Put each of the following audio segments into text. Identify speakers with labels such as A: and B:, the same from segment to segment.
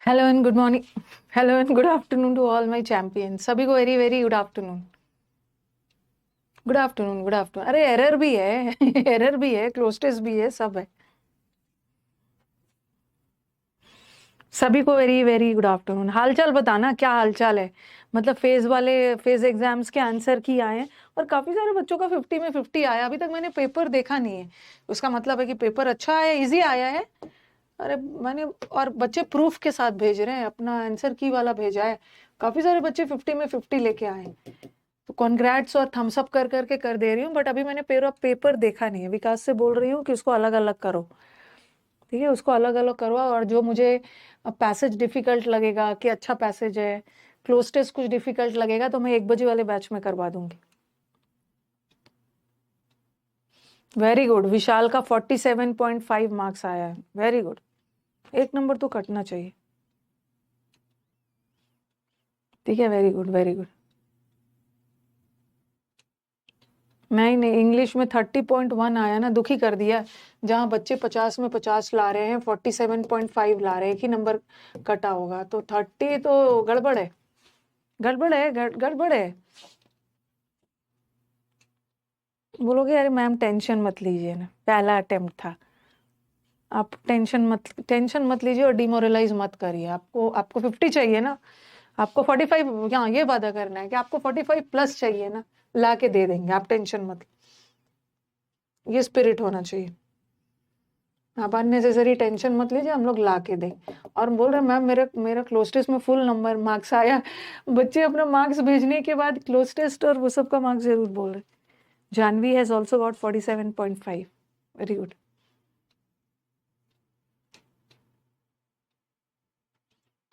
A: Hello and good morning. Hello and good afternoon to all my champions. सभी को very very good afternoon. Good afternoon, good afternoon. अरे error भी है error भी है, cloze test भी है, सब है। सभी को वेरी वेरी गुड आफ्टरनून। हालचाल बताना, क्या हालचाल है? मतलब फेज एग्जाम्स के आंसर की आए हैं और काफी सारे बच्चों का 50 में 50 आया। अभी तक मैंने पेपर देखा नहीं है, उसका मतलब है कि पेपर अच्छा आया, इजी आया है। अरे मैंने, और बच्चे प्रूफ के साथ भेज रहे हैं, अपना आंसर की वाला भेजा है। काफी सारे बच्चे 50 में 50 लेके आए हैं, तो कॉन्ग्रेट्स और थम्स अप कर करके कर दे रही हूँ। बट अभी मैंने पेपर देखा नहीं है। विकास से बोल रही हूँ कि उसको अलग अलग करो, ठीक है? उसको अलग अलग करवाओ। और जो मुझे पैसेज डिफिकल्ट लगेगा कि अच्छा पैसेज है, क्लोज टेस्ट कुछ डिफिकल्ट लगेगा, तो मैं 1 बजे वाले बैच में करवा दूंगी। Very good. विशाल का 47.5 मार्क्स आया है, वेरी गुड। 1 नंबर तो कटना चाहिए, ठीक है? Very good, very good. नहीं नहीं, इंग्लिश में 30.1 आया ना, दुखी कर दिया। जहां बच्चे 50 में 50 ला रहे हैं, 47.5 ला रहे हैं, एक ही नंबर कटा होगा, तो 30 तो गड़बड़ है, गड़बड़ है, गड़बड़ है। बोलोगे अरे मैम टेंशन मत लीजिए ना, पहला अटेम्प्ट था। आप टेंशन मत लीजिए और डिमोरलाइज मत करिए। आपको आपको 50 चाहिए ना, आपको 45। यहाँ ये वादा करना है कि आपको 45+ चाहिए ना, ला के दे देंगे, आप टेंशन मत। ये स्पिरिट होना चाहिए। आप अननेसेसरी टेंशन मत लीजिए, हम लोग ला के दें। और बोल रहे मैम मेरा मेरा क्लोज टेस्ट में फुल नंबर मार्क्स आया। बच्चे अपना मार्क्स भेजने के बाद क्लोज टेस्ट और वो सब का मार्क्स जरूर बोल रहे। Janvi has also got 47.5, very good.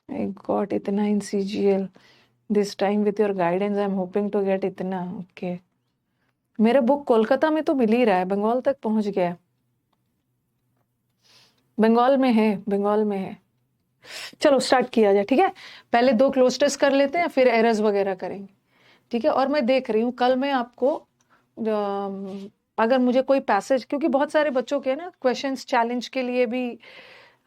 A: I got इतना in CGL this time with your guidance. I am hoping to get इतना। ओके, मेरा बुक कोलकाता में तो मिल ही रहा है, बंगाल तक पहुंच गया है। बंगाल में है, बंगाल में है। चलो स्टार्ट किया जाए, ठीक है? पहले 2 क्लोज टेस्ट कर लेते हैं, फिर एरर्स वगैरह करेंगे, ठीक है? और मैं देख रही हूँ कल मैं आपको अगर मुझे कोई पैसेज, क्योंकि बहुत सारे बच्चों के ना क्वेश्चंस चैलेंज के लिए भी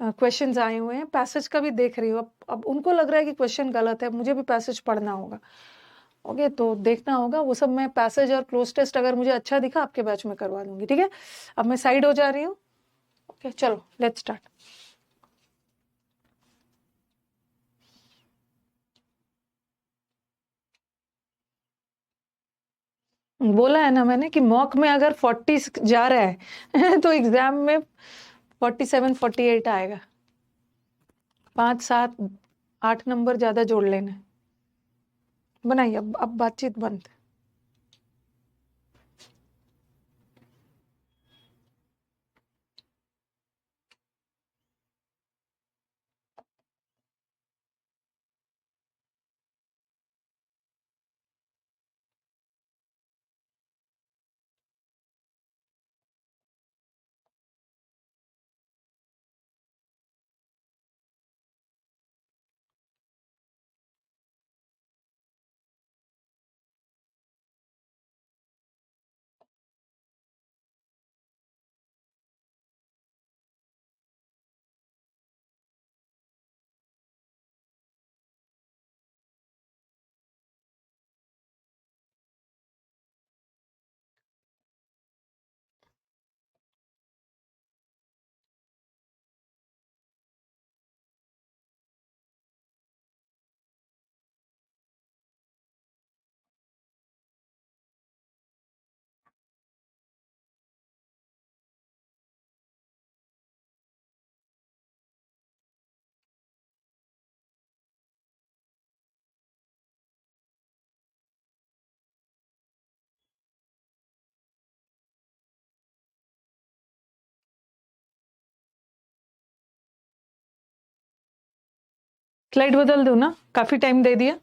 A: क्वेश्चंस आए हुए हैं, पैसेज का भी देख रही हूँ। अब उनको लग रहा है कि क्वेश्चन गलत है, मुझे भी पैसेज पढ़ना होगा। ओके, तो देखना होगा वो सब। मैं पैसेज और क्लोज टेस्ट अगर मुझे अच्छा दिखा आपके बैच में करवा दूंगी, ठीक है? अब मैं साइड हो जा रही हूँ। ओके चलो लेट्स स्टार्ट। बोला है ना मैंने कि मॉक में अगर 40 जा रहा है तो एग्जाम में 47 48 आएगा। 5 7 8 नंबर ज्यादा जोड़ लेना। बनाइए, अब बातचीत बंद। स्लाइड बदल दूं ना, काफी टाइम दे दिया।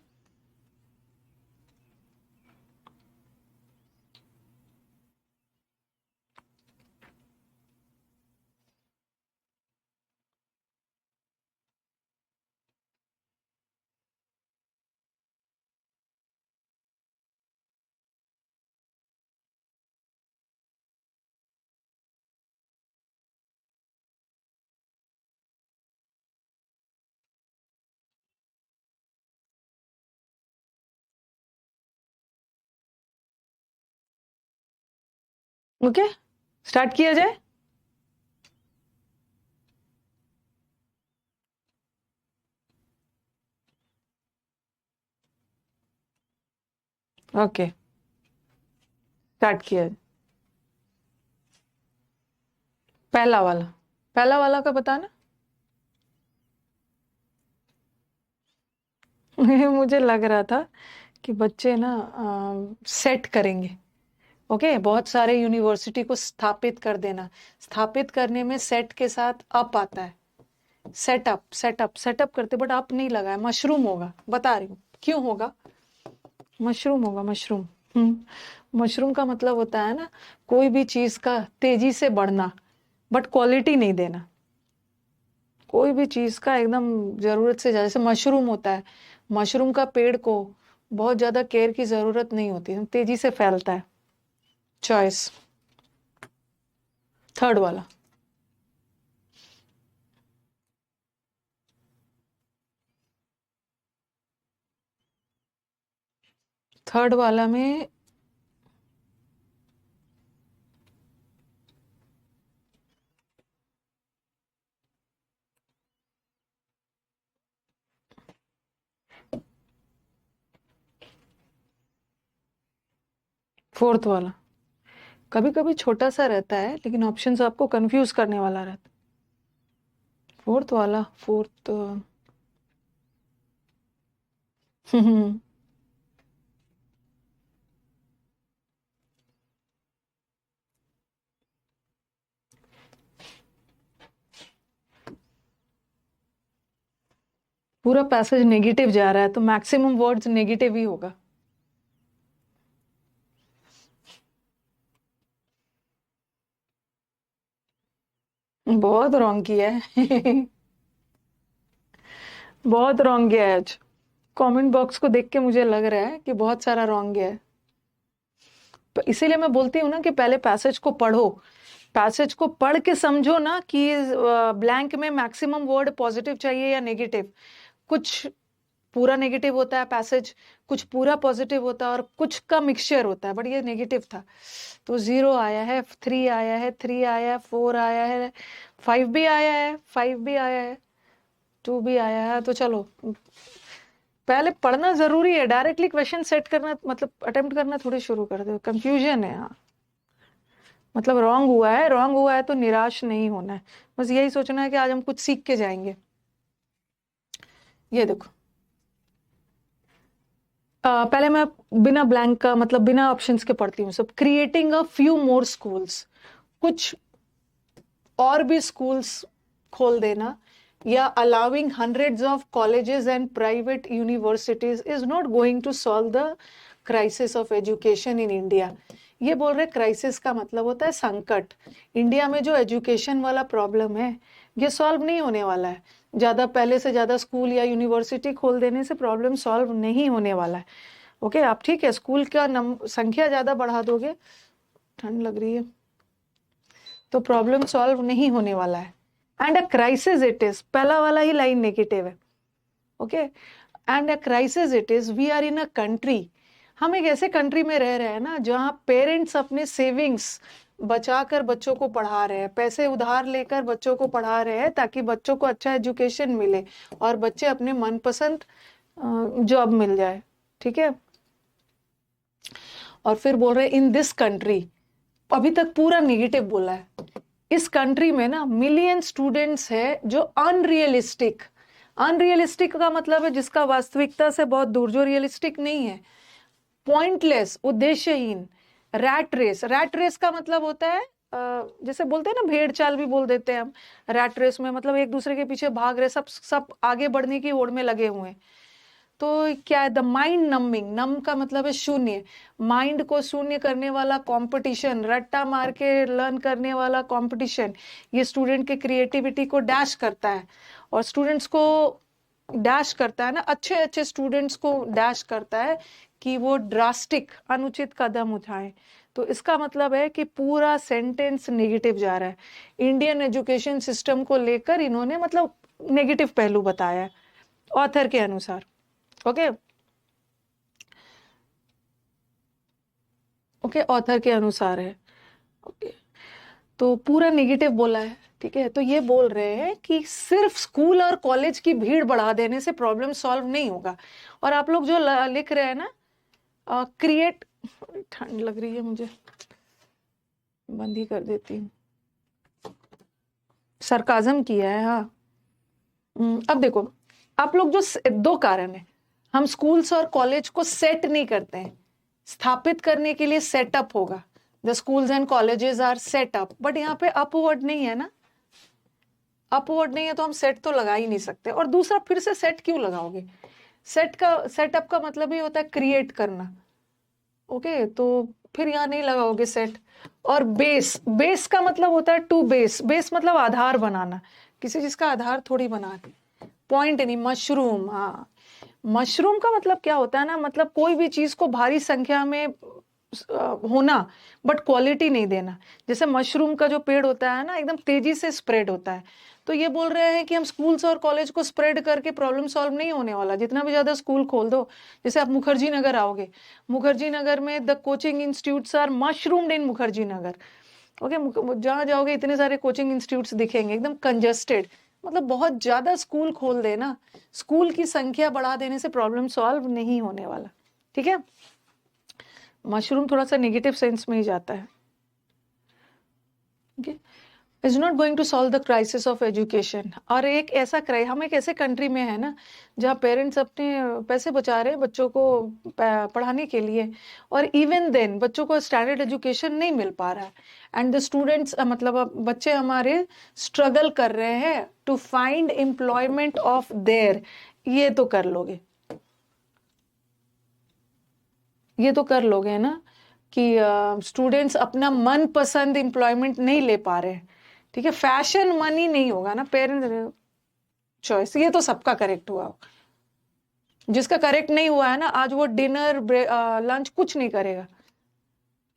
A: ओके, स्टार्ट किया जाए। ओके, स्टार्ट किया जाए। पहला वाला, पहला वाला का बताना। मुझे लग रहा था कि बच्चे ना सेट करेंगे। ओके, बहुत सारे यूनिवर्सिटी को स्थापित कर देना। स्थापित करने में सेट के साथ अप आता है। सेटअप सेटअप सेटअप करते, बट अप नहीं लगा है, मशरूम होगा, बता रही हूँ क्यों होगा। मशरूम होगा, मशरूम। मशरूम का मतलब होता है ना, कोई भी चीज का तेजी से बढ़ना, बट क्वालिटी नहीं देना। कोई भी चीज का एकदम जरूरत से ज्यादा, जैसे मशरूम होता है, मशरूम का पेड़ को बहुत ज्यादा केयर की जरूरत नहीं होती, तेजी से फैलता है। चॉइस थर्ड वाला। थर्ड वाला में फोर्थ वाला कभी कभी छोटा सा रहता है, लेकिन ऑप्शंस आपको कंफ्यूज करने वाला रहता है। फोर्थ वाला, फोर्थ। पूरा पैसेज नेगेटिव जा रहा है, तो मैक्सिमम वर्ड्स नेगेटिव ही होगा। बहुत रॉन्ग किया है। बहुत रॉन्ग किया है आज। कमेंट बॉक्स को देख के मुझे लग रहा है कि बहुत सारा रॉन्ग गया है। तो इसीलिए मैं बोलती हूँ ना कि पहले पैसेज को पढ़ो, पैसेज को पढ़ के समझो ना कि ब्लैंक में मैक्सिमम वर्ड पॉजिटिव चाहिए या नेगेटिव। कुछ पूरा नेगेटिव होता है पैसेज, कुछ पूरा पॉजिटिव होता है, और कुछ का मिक्सचर होता है, बट ये नेगेटिव था। तो 0 आया है, 3 आया है, 3 आया है, 4 आया है, 5 भी आया है, 5 भी आया है, 2 भी आया है। तो चलो, पहले पढ़ना जरूरी है, डायरेक्टली क्वेश्चन सेट करना मतलब अटेम्प्ट करना थोड़ी शुरू कर दो, कंफ्यूजन है यहाँ। मतलब रॉन्ग हुआ है, रॉन्ग हुआ है तो निराश नहीं होना है, बस यही सोचना है कि आज हम कुछ सीख के जाएंगे। ये देखो, पहले मैं बिना ब्लैंक का मतलब बिना ऑप्शंस के पढ़ती हूँ सब। Creating a few more schools, कुछ और भी स्कूल्स खोल देना, या allowing hundreds of colleges and private universities is not going to solve the crisis of education in India. ये बोल रहे क्राइसिस का मतलब होता है संकट। इंडिया में जो एजुकेशन वाला प्रॉब्लम है, ये सॉल्व नहीं होने वाला है। ज्यादा पहले से ज्यादा स्कूल या यूनिवर्सिटी खोल देने से प्रॉब्लम सॉल्व नहीं होने वाला है। ओके, आप ठीक है, स्कूल का संख्या ज्यादा बढ़ा दोगे, ठंड लग रही है, तो प्रॉब्लम सॉल्व नहीं होने वाला है। And a crisis it is, पहला वाला ही लाइन नेगेटिव है। Okay, and a crisis it is, we are in a country, हम एक ऐसे कंट्री में रह रहे हैं ना जहाँ पेरेंट्स अपने सेविंग्स बचाकर बच्चों को पढ़ा रहे हैं, पैसे उधार लेकर बच्चों को पढ़ा रहे हैं, ताकि बच्चों को अच्छा एजुकेशन मिले और बच्चे अपने मनपसंद जॉब मिल जाए। ठीक है, और फिर बोल रहे इन दिस कंट्री, अभी तक पूरा नेगेटिव बोला है। इस कंट्री में ना मिलियन स्टूडेंट्स है जो अनरियलिस्टिक, अनरियलिस्टिक का मतलब है जिसका वास्तविकता से बहुत दूर, जो रियलिस्टिक नहीं है, पॉइंटलेस, उद्देश्यहीन, रैट रेस। रैट रेस का मतलब होता है जैसे बोलते हैं ना, भेड़ चाल भी बोल देते हैं हम। रैट रेस में मतलब एक दूसरे के पीछे भाग रहे, सब सब आगे बढ़ने की होड़ में लगे हुए हैं। तो क्या है, द माइंड नमिंग, नम का मतलब है शून्य, माइंड को शून्य करने वाला कंपटीशन, रट्टा मार के लर्न करने वाला कंपटीशन, ये स्टूडेंट के क्रिएटिविटी को डैश करता है। और स्टूडेंट्स को डैश करता है ना, अच्छे अच्छे स्टूडेंट्स को डैश करता है कि वो ड्रास्टिक अनुचित कदम उठाएं। तो इसका मतलब है कि पूरा सेंटेंस नेगेटिव जा रहा है। इंडियन एजुकेशन सिस्टम को लेकर इन्होंने मतलब नेगेटिव पहलू बताया है ऑथर के अनुसार। ओके, ओके, ऑथर के अनुसार है। ओके, तो पूरा नेगेटिव बोला है, ठीक है। तो ये बोल रहे हैं कि सिर्फ स्कूल और कॉलेज की भीड़ बढ़ा देने से प्रॉब्लम सॉल्व नहीं होगा। और आप लोग जो लिख रहे हैं ना, क्रिएट, ठंड लग रही है मुझे, बंद ही कर देती हूँ, सरकाजम किया है, हाँ। अब देखो, आप लोग जो दो कारण है, हम स्कूल्स और कॉलेज को सेट नहीं करते हैं, स्थापित करने के लिए सेटअप होगा, the schools and colleges are set up, but यहाँ पे अपवर्ड नहीं है ना, अपवर्ड नहीं है तो हम सेट तो लगा ही नहीं सकते। और दूसरा, फिर से सेट क्यों लगाओगे? सेटअप का मतलब ही होता है क्रिएट करना, ओके, तो फिर यहाँ नहीं लगाओगे सेट। और बेस का मतलब होता है टू बेस मतलब आधार बनाना, किसी चीज का आधार थोड़ी बनाते, पॉइंट नहीं। मशरूम, हाँ, मशरूम का मतलब क्या होता है ना, मतलब कोई भी चीज को भारी संख्या में होना बट क्वालिटी नहीं देना। जैसे मशरूम का जो पेड़ होता है ना, एकदम तेजी से स्प्रेड होता है। तो ये बोल रहे हैं कि हम स्कूल्स और कॉलेज को स्प्रेड करके प्रॉब्लम सॉल्व नहीं होने वाला। जितना भी ज्यादा स्कूल खोल दो, जैसे आप मुखर्जी नगर आओगे, मुखर्जी नगर में the coaching institutes are mushroomed in Mukherjee Nagar, okay, जहाँ जाओगे इतने सारे कोचिंग इंस्टीट्यूट्स दिखेंगे, एकदम कंजस्टेड। मतलब बहुत ज्यादा स्कूल खोल देना, स्कूल की संख्या बढ़ा देने से प्रॉब्लम सॉल्व नहीं होने वाला, ठीक है। मशरूम थोड़ा सा नेगेटिव सेंस में ही जाता है, okay? Is not going to solve the crisis of education. और एक ऐसा हम एक ऐसे कंट्री में है ना, जहाँ पेरेंट्स अपने पैसे बचा रहे हैं बच्चों को पढ़ाने के लिए, और इवन देन बच्चों को स्टैंडर्ड एजुकेशन नहीं मिल पा रहा है। एंड द स्टूडेंट्स, मतलब बच्चे हमारे स्ट्रगल कर रहे हैं to find employment of there. ये तो कर लोगे, ये तो कर लोगे ना, कि स्टूडेंट्स अपना मन पसंद एम्प्लॉयमेंट नहीं ले पा रहे हैं, ठीक है। फैशन मनी नहीं होगा ना, पेरेंट्स चॉइस, ये तो सबका करेक्ट हुआ। जिसका करेक्ट नहीं हुआ है ना, आज वो डिनर लंच कुछ नहीं करेगा,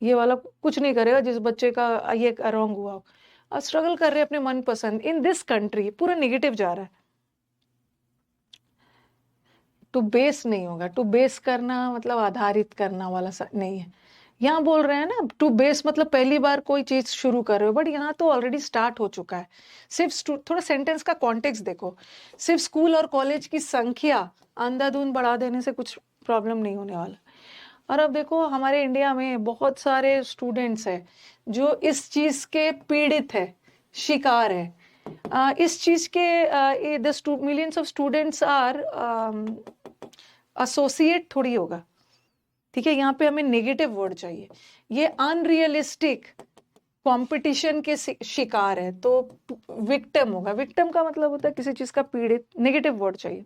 A: ये वाला कुछ नहीं करेगा जिस बच्चे का ये रॉन्ग हुआ हो। और स्ट्रगल कर रहे हैं अपने मन पसंद इन दिस कंट्री, पूरा निगेटिव जा रहा है। टू बेस नहीं होगा, टू बेस करना मतलब आधारित करना वाला नहीं है। यहाँ बोल रहे हैं ना, टू बेस मतलब पहली बार कोई चीज शुरू कर रहे हो, बट यहाँ तो ऑलरेडी स्टार्ट हो चुका है। सिर्फ थोड़ा सेंटेंस का कॉन्टेक्स्ट देखो, सिर्फ स्कूल और कॉलेज की संख्या अंधाधुंध बढ़ा देने से कुछ प्रॉब्लम नहीं होने वाला। और अब देखो, हमारे इंडिया में बहुत सारे स्टूडेंट्स हैं जो इस चीज के पीड़ित है, शिकार है। इस चीज के the millions of students are associate थोड़ी होगा, ठीक है। यहाँ पे हमें नेगेटिव वर्ड चाहिए। ये अनरियलिस्टिक कंपटीशन के शिकार है, तो विक्टिम होगा। विक्टिम का मतलब होता है किसी चीज का पीड़ित, नेगेटिव वर्ड चाहिए।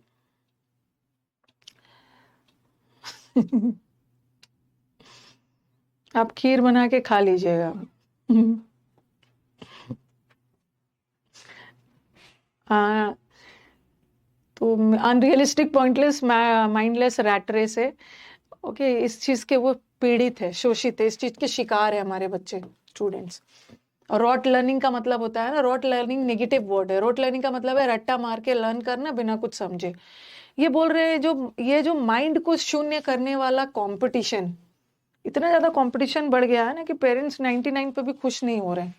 A: आप खीर बना के खा लीजिएगा। हाँ, तो unrealistic, pointless, mindless rat race है, ओके। इस चीज के वो पीड़ित है, शोषित है, इस चीज के शिकार है हमारे बच्चे, स्टूडेंट्स। और रॉट लर्निंग का मतलब होता है ना, रॉट लर्निंग नेगेटिव वर्ड है। रॉट लर्निंग का मतलब है रट्टा मार के लर्न करना बिना कुछ समझे। ये बोल रहे हैं ये जो माइंड को शून्य करने वाला कंपटीशन, इतना ज्यादा कंपटीशन बढ़ गया है ना कि पेरेंट्स 99 पे भी खुश नहीं हो रहे हैं।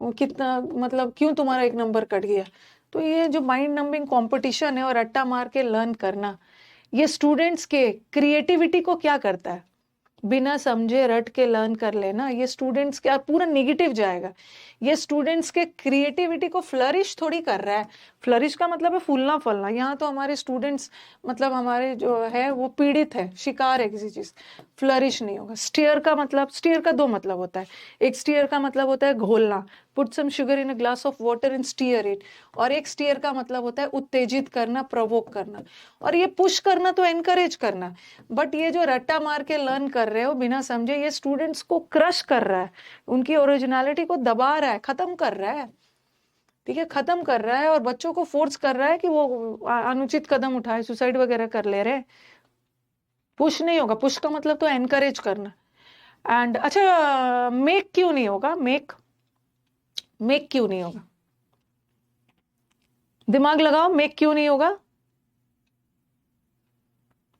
A: वो कितना, मतलब क्यों तुम्हारा एक नंबर कट गया? तो ये जो माइंड नंबिंग कंपटीशन है और रट्टा मार के लर्न करना, ये स्टूडेंट्स के क्रिएटिविटी को क्या करता है? बिना समझे रट के लर्न कर लेना, ये स्टूडेंट्स के पूरा नेगेटिव जाएगा। ये स्टूडेंट्स के क्रिएटिविटी को फ्लरिश थोड़ी कर रहा है। फ्लरिश का मतलब है फूलना फलना। यहाँ तो हमारे स्टूडेंट्स, मतलब हमारे जो है वो पीड़ित है, शिकार है किसी चीज, फ्लरिश नहीं होगा। स्टीयर का मतलब, स्टीयर का दो मतलब होता है। एक स्टीयर का मतलब होता है घोलना, put some sugar in a glass of water and stir it. और एक स्टीयर का मतलब होता है उत्तेजित करना, प्रोवोक करना। और ये पुश करना तो एनकरेज करना। बट ये जो रट्टा मार के लर्न कर रहे हो बिना समझे, ये स्टूडेंट्स को क्रश कर रहा है, उनकी ओरिजिनलिटी को दबा रहा है, खत्म कर रहा है, ठीक है, खत्म कर रहा है। और बच्चों को फोर्स कर रहा है कि वो अनुचित कदम उठाए, सुसाइड वगैरह कर ले रहे हैं। पुश नहीं होगा, पुश का मतलब तो एनकरेज करना। एंड अच्छा, मेक क्यों नहीं होगा? मेक क्यों नहीं होगा? दिमाग लगाओ, मेक क्यों नहीं होगा?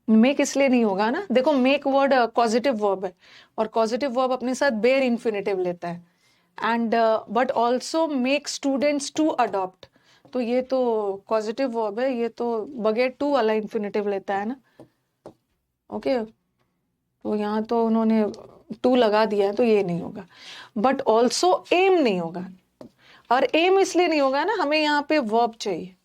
A: मेक इसलिए नहीं होगा ना, देखो, मेक वर्ड कॉजेटिव वर्ब है, और कॉजेटिव वर्ब अपने साथ बेयर इन्फिनेटिव लेता है। And but also make students to adopt. तो ये तो पॉजिटिव वर्ब है, ये तो बगैर टू वाला इन्फिनेटिव लेता है ना। ओके तो यहाँ तो उन्होंने टू लगा दिया है, तो ये नहीं होगा। बट ऑल्सो एम नहीं होगा, और एम इसलिए नहीं होगा ना, हमें यहाँ पे वर्ब चाहिए।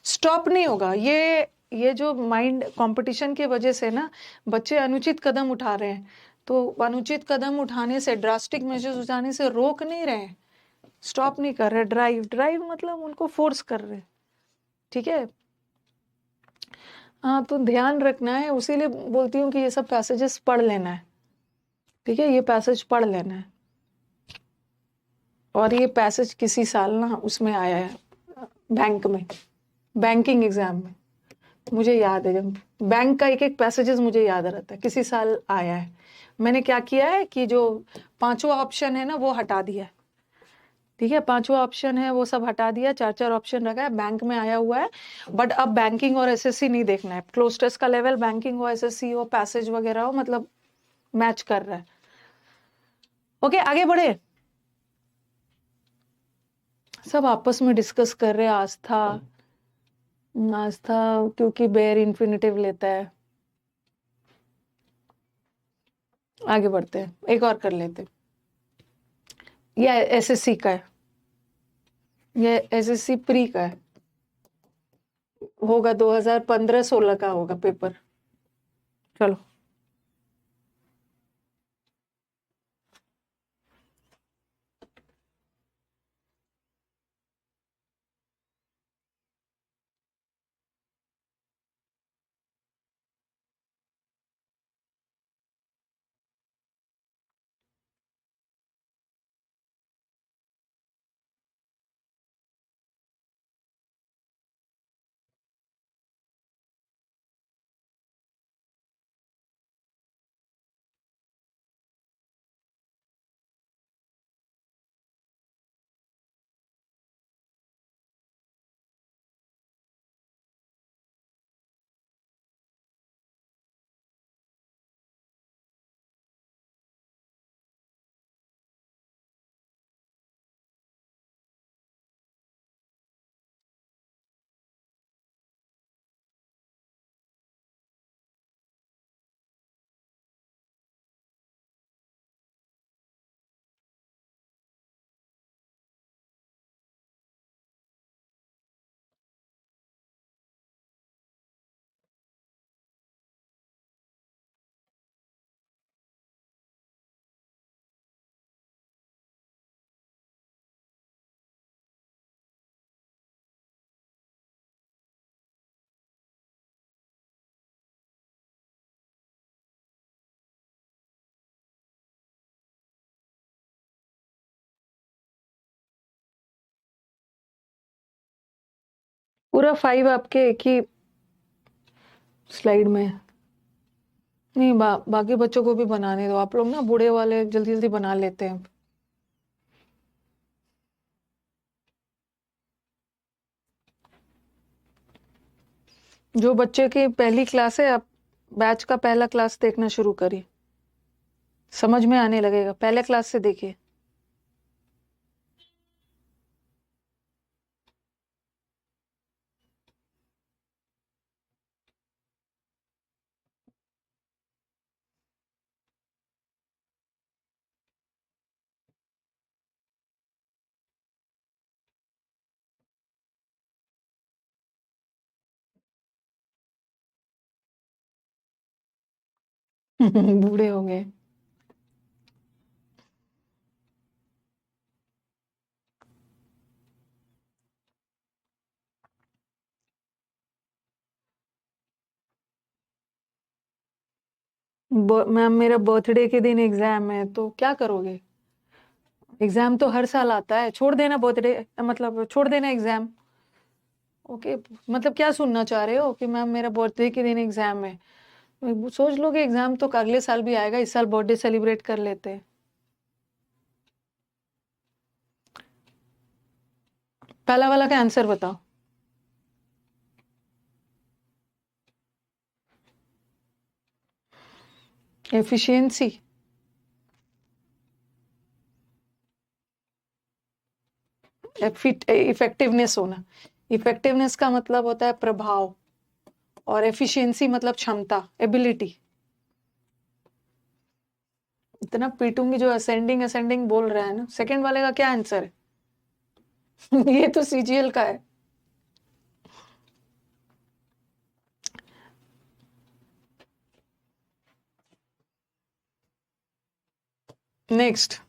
A: स्टॉप नहीं होगा। ये जो माइंड कंपटीशन की वजह से ना बच्चे अनुचित कदम उठा रहे हैं, तो अनुचित कदम उठाने से, ड्रास्टिक मेजर्स उठाने से रोक नहीं रहे हैं, स्टॉप नहीं कर रहे। ड्राइव ड्राइव मतलब उनको फोर्स कर रहे हैं। ठीक है, हाँ तो ध्यान रखना है, उसीलिए बोलती हूँ कि ये सब पैसेजेस पढ़ लेना है। ठीक है, ये पैसेज पढ़ लेना है। और ये पैसेज किसी साल ना उसमें आया है, बैंक में, बैंकिंग एग्जाम में। मुझे याद है, जब बैंक का एक एक पैसेजेस मुझे याद रहता है, किसी साल आया है। मैंने क्या किया है कि जो पांचवा ऑप्शन है ना वो हटा दिया है। ठीक है, पांचवा ऑप्शन है वो सब हटा दिया, चार चार ऑप्शन रखा है, बैंक में आया हुआ है। बट अब बैंकिंग और एसएससी नहीं देखना है, क्लोज टेस्ट का लेवल बैंकिंग हो, एसएससी हो, पैसेज वगैरह हो, मतलब मैच कर रहा है। ओके आगे बढ़े। सब आपस में डिस्कस कर रहे हैं। आस्था, आस्था क्योंकि बेयर इन्फिनेटिव लेता है। आगे बढ़ते हैं, एक और कर लेते हैं। ये एसएससी का है, ये एसएससी प्री का है, होगा 2015-16 का होगा पेपर। चलो पूरा 5 आपके एक ही स्लाइड में है। नहीं बाकी बच्चों को भी बनाने दो, आप लोग ना बूढ़े वाले जल्दी जल्दी बना लेते हैं। जो बच्चे की पहली क्लास है, आप बैच का पहला क्लास देखना शुरू करिए, समझ में आने लगेगा, पहले क्लास से देखिए। बूढ़े हो गए। मैम मेरा बर्थडे के दिन एग्जाम है, तो क्या करोगे? एग्जाम तो हर साल आता है, छोड़ देना बर्थडे, मतलब छोड़ देना एग्जाम। ओके मतलब क्या सुनना चाह रहे हो कि मैम मेरा बर्थडे के दिन एग्जाम है? सोच लो कि एग्जाम तो अगले साल भी आएगा, इस साल बर्थडे सेलिब्रेट कर लेते हैं। पहला वाला का आंसर बताओ। एफिशिएंसी। इफेक्टिवनेस होना। इफेक्टिवनेस का मतलब होता है प्रभाव, और एफिशिएंसी मतलब क्षमता, एबिलिटी। इतना पीटूंगी जो असेंडिंग असेंडिंग बोल रहा है ना। सेकंड वाले का क्या आंसर है? ये तो सीजीएल का है। Next,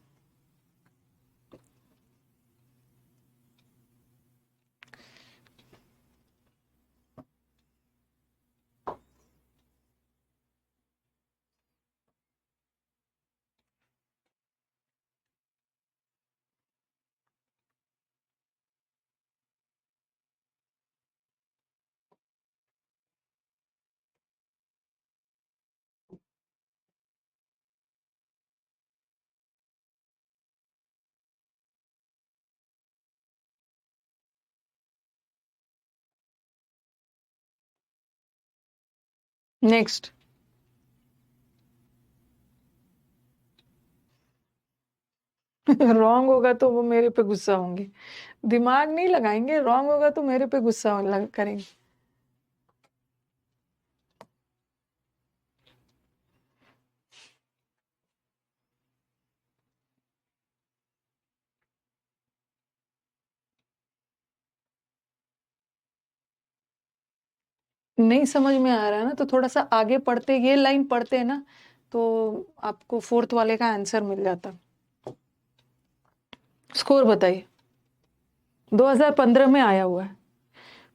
A: next. रॉन्ग होगा तो वो मेरे पे गुस्सा होंगे, दिमाग नहीं लगाएंगे। रॉन्ग होगा तो मेरे पे गुस्सा करेंगे। नहीं समझ में आ रहा है ना, तो थोड़ा सा आगे पढ़ते, ये लाइन पढ़ते हैं ना, तो आपको फोर्थ वाले का आंसर मिल जाता। स्कोर बताइए। 2015 में आया हुआ है।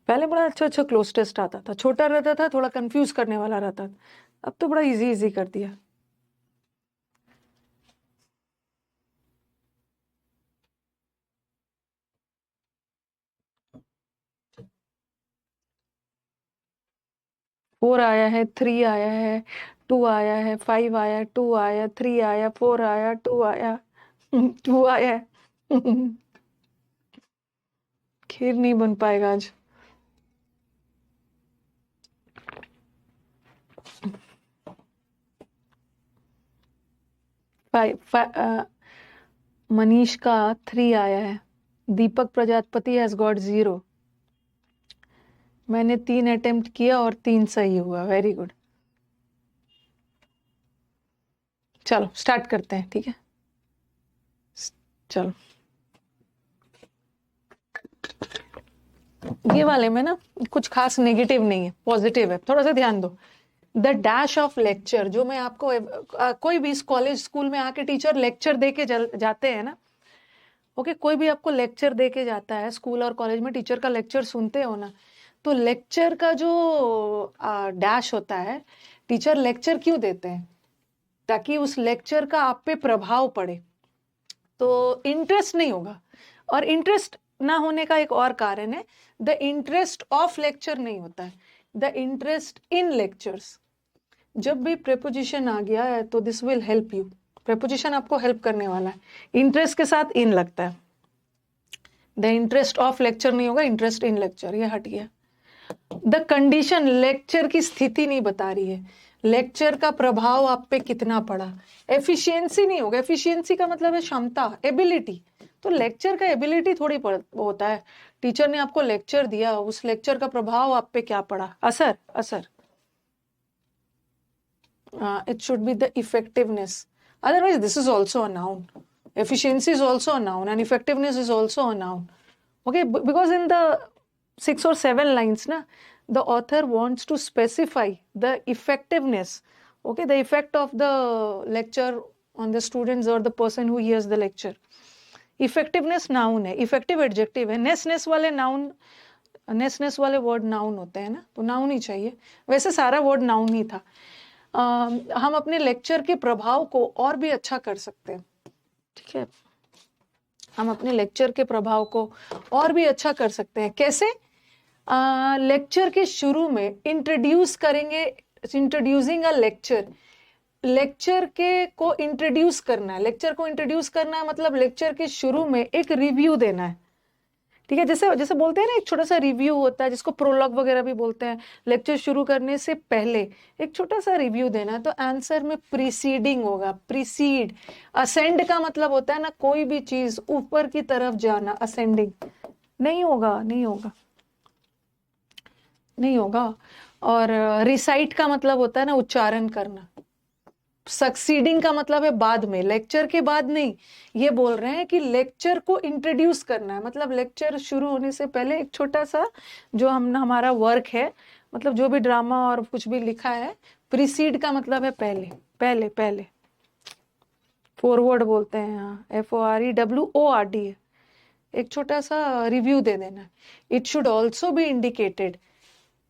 A: पहले बड़ा अच्छा अच्छा क्लोज टेस्ट आता था, छोटा रहता था, थोड़ा कंफ्यूज करने वाला रहता था। अब तो बड़ा इजी इजी कर दिया। फोर आया है, 3 आया है, 2 आया है, 5 आया, 2 आया, 3 आया, 4 आया, 2 आया, 2 आया है। खीर नहीं बन पाएगा आज। मनीष का 3 आया है। दीपक प्रजापति हैज गॉट 0। मैंने 3 अटेम्प्ट किया और 3 सही हुआ। Very good. चलो स्टार्ट करते हैं, ठीक है। चलो, ये वाले में ना कुछ खास नेगेटिव नहीं है, पॉजिटिव है, थोड़ा सा ध्यान दो। द डैश ऑफ लेक्चर, जो मैं आपको कोई भी इस कॉलेज स्कूल में आके टीचर लेक्चर दे के जाते हैं ना, ओके, कोई भी आपको लेक्चर दे के जाता है स्कूल और कॉलेज में, टीचर का लेक्चर सुनते हो ना, तो लेक्चर का जो डैश होता है, टीचर लेक्चर क्यों देते हैं? ताकि उस लेक्चर का आप पे प्रभाव पड़े, तो इंटरेस्ट नहीं होगा। और इंटरेस्ट ना होने का एक और कारण है, द इंटरेस्ट ऑफ लेक्चर नहीं होता है, द इंटरेस्ट इन लेक्चर्स। जब भी प्रेपोजिशन आ गया है तो this will help you. Preposition आपको हेल्प करने वाला है, इंटरेस्ट के साथ इन लगता है। द इंटरेस्ट ऑफ लेक्चर नहीं होगा, इंटरेस्ट इन लेक्चर, ये हट गया। द कंडीशन, लेक्चर की स्थिति नहीं बता रही है, लेक्चर का प्रभाव आप पे कितना पड़ा। एफिशिएंसी नहीं होगा, एफिशिएंसी का मतलब है क्षमता, एबिलिटी। तो लेक्चर का एबिलिटी थोड़ी होता है। टीचर ने आपको लेक्चर दिया, उस लेक्चर का प्रभाव आप पे क्या पड़ा, असर, असर। It should be the effectiveness. Otherwise, this is also a noun. Efficiency is also a noun, and effectiveness is also a noun. Okay, because in the 6 or 7 lines, na, the author wants to specify the effectiveness. Okay, the effect of the lecture on the students or the person who hears the lecture. Effectiveness noun है, effective adjective है, नेस वाले noun, नेस वाले word noun होते हैं ना, तो noun ही चाहिए। वैसे सारा वर्ड नाउन ही था। हम अपने लेक्चर के प्रभाव को और भी अच्छा कर सकते हैं, ठीक है। हम अपने लेक्चर के प्रभाव को और भी अच्छा कर सकते हैं। कैसे? लेक्चर के शुरू में इंट्रोड्यूस करेंगे, इंट्रोड्यूसिंग अ लेक्चर। लेक्चर के को इंट्रोड्यूस करना है, लेक्चर को इंट्रोड्यूस करना है मतलब लेक्चर के शुरू में एक रिव्यू देना है ठीक है, जैसे जैसे बोलते हैं ना, एक छोटा सा रिव्यू होता है जिसको प्रोलॉग वगैरह भी बोलते हैं। लेक्चर शुरू करने से पहले एक छोटा सा रिव्यू देना है, तो आंसर में प्रीसीडिंग होगा, प्रीसीड। असेंड का मतलब होता है ना, कोई भी चीज ऊपर की तरफ जाना, असेंडिंग नहीं होगा, नहीं होगा, नहीं होगा। और रिसाइट का मतलब होता है ना, उच्चारण करना। सक्सीडिंग का मतलब है बाद में, लेक्चर के बाद नहीं। ये बोल रहे हैं कि लेक्चर को इंट्रोड्यूस करना है, मतलब लेक्चर शुरू होने से पहले एक छोटा सा जो हमारा वर्क है, मतलब जो भी ड्रामा और कुछ भी लिखा है, प्रीसीड का मतलब है पहले, पहले पहले। फॉरवर्ड बोलते हैं यहाँ, FOREWORD है। एक छोटा सा रिव्यू दे देना। It should also be indicated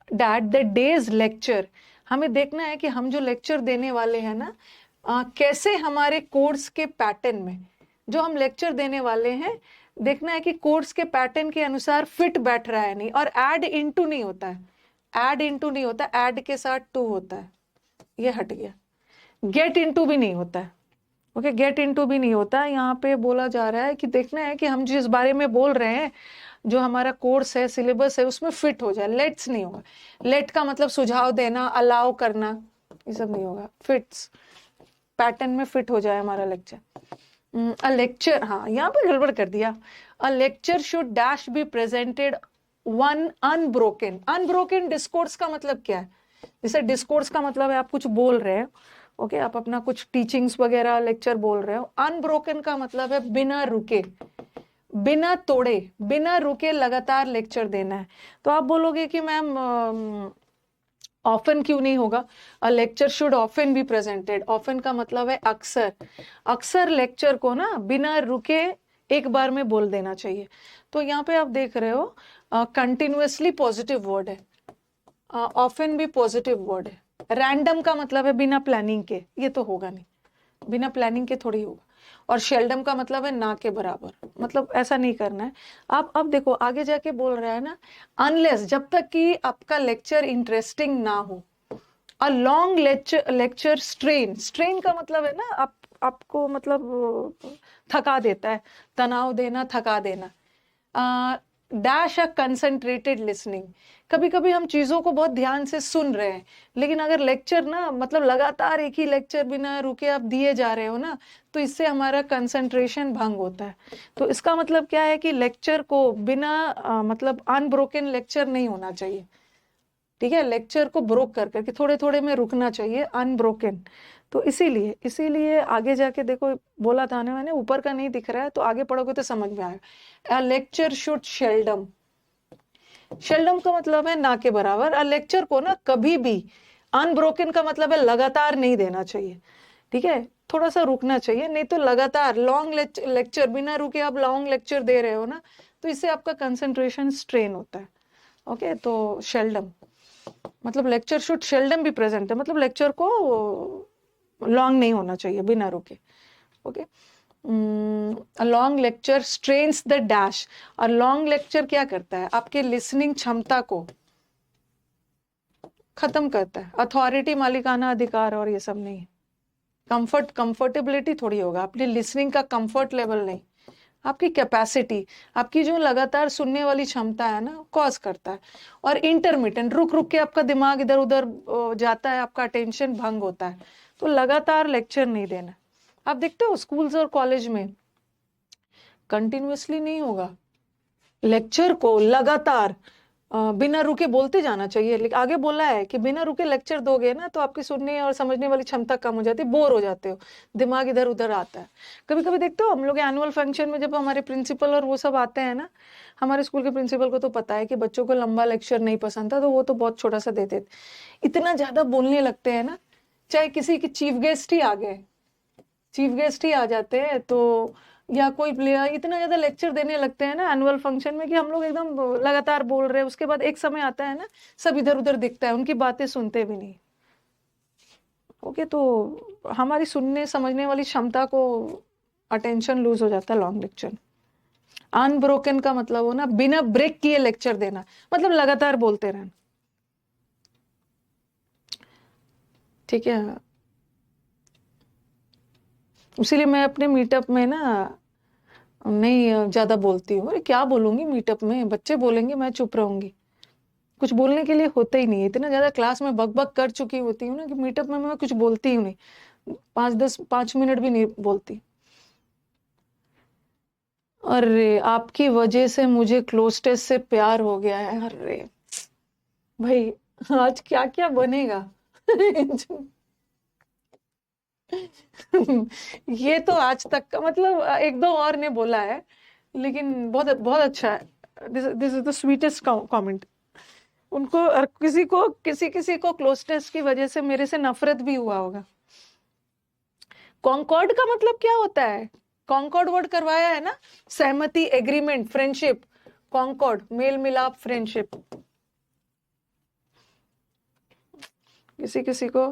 A: that the days lecture, हमें देखना है कि हम जो लेक्चर देने वाले हैं ना, कैसे हमारे कोर्स के पैटर्न में जो हम लेक्चर देने वाले हैं, देखना है कि कोर्स के पैटर्न के अनुसार फिट बैठ रहा है नहीं। और ऐड इनटू नहीं होता है, ऐड इनटू नहीं होता, ऐड के साथ टू होता है, ये हट गया। गेट इनटू भी नहीं होता है, ओके, गेट इनटू भी नहीं होता है। यहाँ पे बोला जा रहा है कि देखना है कि हम जिस बारे में बोल रहे हैं, जो हमारा कोर्स है, सिलेबस है, उसमें फिट हो जाए। लेट्स नहीं होगा, लेट का मतलब सुझाव देना, अलाउ करना, ये सब नहीं होगा। फिट्स, पैटर्न में फिट हो जाए हमारा लेक्चर। अ लेक्चर, हाँ यहाँ पे गड़बड़ कर दिया। अ lecture should dash be presented one unbroken. Unbroken discourse का मतलब क्या है? जैसे डिस्कोर्स का मतलब है आप कुछ बोल रहे हो, ओके, आप अपना कुछ टीचिंग्स वगैरह लेक्चर बोल रहे हो। अनब्रोकन का मतलब है बिना रुके, बिना तोड़े, बिना रुके लगातार लेक्चर देना है। तो आप बोलोगे कि मैम ऑफन क्यों नहीं होगा? अ lecture should often be presented. Often का मतलब है अक्सर, अक्सर लेक्चर को ना बिना रुके एक बार में बोल देना चाहिए। तो यहाँ पे आप देख रहे हो कंटिन्यूअसली पॉजिटिव वर्ड है, ऑफन भी पॉजिटिव वर्ड है। रैंडम का मतलब है बिना प्लानिंग के, ये तो होगा नहीं, बिना प्लानिंग के थोड़ी होगा। और शेल्डम का मतलब है ना के बराबर, मतलब ऐसा नहीं करना है। आप अब देखो आगे जाके बोल रहा है ना, अनलेस, जब तक कि आपका लेक्चर इंटरेस्टिंग ना हो। A long lecture strain, strain का मतलब है ना, आपको मतलब थका देता है, तनाव देना, थका देना। डैश अ कंसंट्रेटेड लिसनिंग, कभी कभी हम चीजों को बहुत ध्यान से सुन रहे हैं, लेकिन अगर लेक्चर ना, मतलब लगातार एक ही लेक्चर बिना रुके आप दिए जा रहे हो ना, तो इससे हमारा कंसंट्रेशन भंग होता है। तो इसका मतलब क्या है कि लेक्चर को बिना मतलब अनब्रोकन लेक्चर नहीं होना चाहिए। ठीक है, लेक्चर को ब्रोक कर करके थोड़े थोड़े में रुकना चाहिए, अनब्रोकन। तो इसीलिए इसीलिए आगे जाके देखो, बोला था ना मैंने, ऊपर का नहीं दिख रहा है, तो आगे पढ़ोगे तो समझ में आएगा। अ लेक्चर शुड शेल्डम, शेल्डम का मतलब है ना के बराबर। अ लेक्चर को ना कभी भी, अनब्रोकन का मतलब है लगातार नहीं देना चाहिए। ठीक है, थोड़ा सा रुकना चाहिए, नहीं तो लगातार लॉन्ग लेक्चर बिना रुके आप लॉन्ग लेक्चर दे रहे हो ना, तो इससे आपका कंसंट्रेशन स्ट्रेन होता है। ओके, तो शेल्डम मतलब लेक्चर शुड शेल्डम भी प्रेजेंट है, मतलब लेक्चर को लॉन्ग नहीं होना चाहिए बिना रुके। Okay, a long lecture strains the dash. और लॉन्ग लेक्चर क्या करता है? आपके लिसनिंग क्षमता को खत्म करता है। अथॉरिटी, मालिकाना अधिकार और ये सब नहीं। कंफर्टेबिलिटी थोड़ी होगा, अपनी लिसनिंग का कंफर्ट लेवल नहीं, आपकी कैपेसिटी, आपकी जो लगातार सुनने वाली क्षमता है ना, कॉज करता है। और इंटरमिटेंट, रुक रुक के आपका दिमाग इधर उधर जाता है, आपका अटेंशन भंग होता है, तो लगातार लेक्चर नहीं देना। आप देखते हो स्कूल्स और कॉलेज में कंटिन्यूअसली नहीं होगा, लेक्चर को लगातार बिना रुके बोलते जाना चाहिए। लेकिन आगे बोला है कि बिना रुके लेक्चर दोगे ना, तो आपकी सुनने और समझने वाली क्षमता कम हो जाती है, बोर हो जाते हो, दिमाग इधर उधर आता है। कभी कभी देखते हो हम लोग एनुअल फंक्शन में, जब हमारे प्रिंसिपल और वो सब आते हैं ना, हमारे स्कूल के प्रिंसिपल को तो पता है कि बच्चों को लंबा लेक्चर नहीं पसंद था, तो वो तो बहुत छोटा सा देते थे। इतना ज्यादा बोलने लगते हैं ना, चाहे किसी के चीफ गेस्ट ही आ गए, चीफ गेस्ट ही आ जाते हैं, तो या कोई प्लेयर, इतना ज्यादा लेक्चर देने लगते हैं ना एनुअल फंक्शन में, कि हम लोग एकदम लगातार बोल रहे हैं। उसके बाद एक समय आता है ना, सब इधर उधर दिखता है, उनकी बातें सुनते भी नहीं। ओके, तो हमारी सुनने समझने वाली क्षमता को, अटेंशन लूज हो जाता है लॉन्ग लेक्चर। अनब्रोकन का मतलब हो ना, बिना ब्रेक किए लेक्चर देना, मतलब लगातार बोलते रहना। ठीक है, इसीलिए मैं अपने मीटअप में ना नहीं ज्यादा बोलती हूँ। अरे क्या बोलूंगी मीटअप में, बच्चे बोलेंगे मैं चुप रहूंगी। कुछ बोलने के लिए होता ही नहीं है, इतना ज्यादा क्लास में बक बक कर चुकी होती हूँ ना कि मीटअप में मैं कुछ बोलती हूँ नहीं, 5 मिनट भी नहीं बोलती। अरे आपकी वजह से मुझे क्लोज टेस्ट से प्यार हो गया है। अरे भाई, आज क्या क्या बनेगा। ये तो आज तक का मतलब एक दो और ने बोला है, लेकिन बहुत बहुत अच्छा है। This is the sweetest comment. उनको और किसी किसी को क्लोजनेस की वजह से मेरे से नफरत भी हुआ होगा। कॉन्कॉर्ड का मतलब क्या होता है? कॉन्कॉर्ड वर्ड करवाया है ना, सहमति, एग्रीमेंट, फ्रेंडशिप। कॉन्कॉर्ड मेल मिलाप, फ्रेंडशिप। किसी किसी को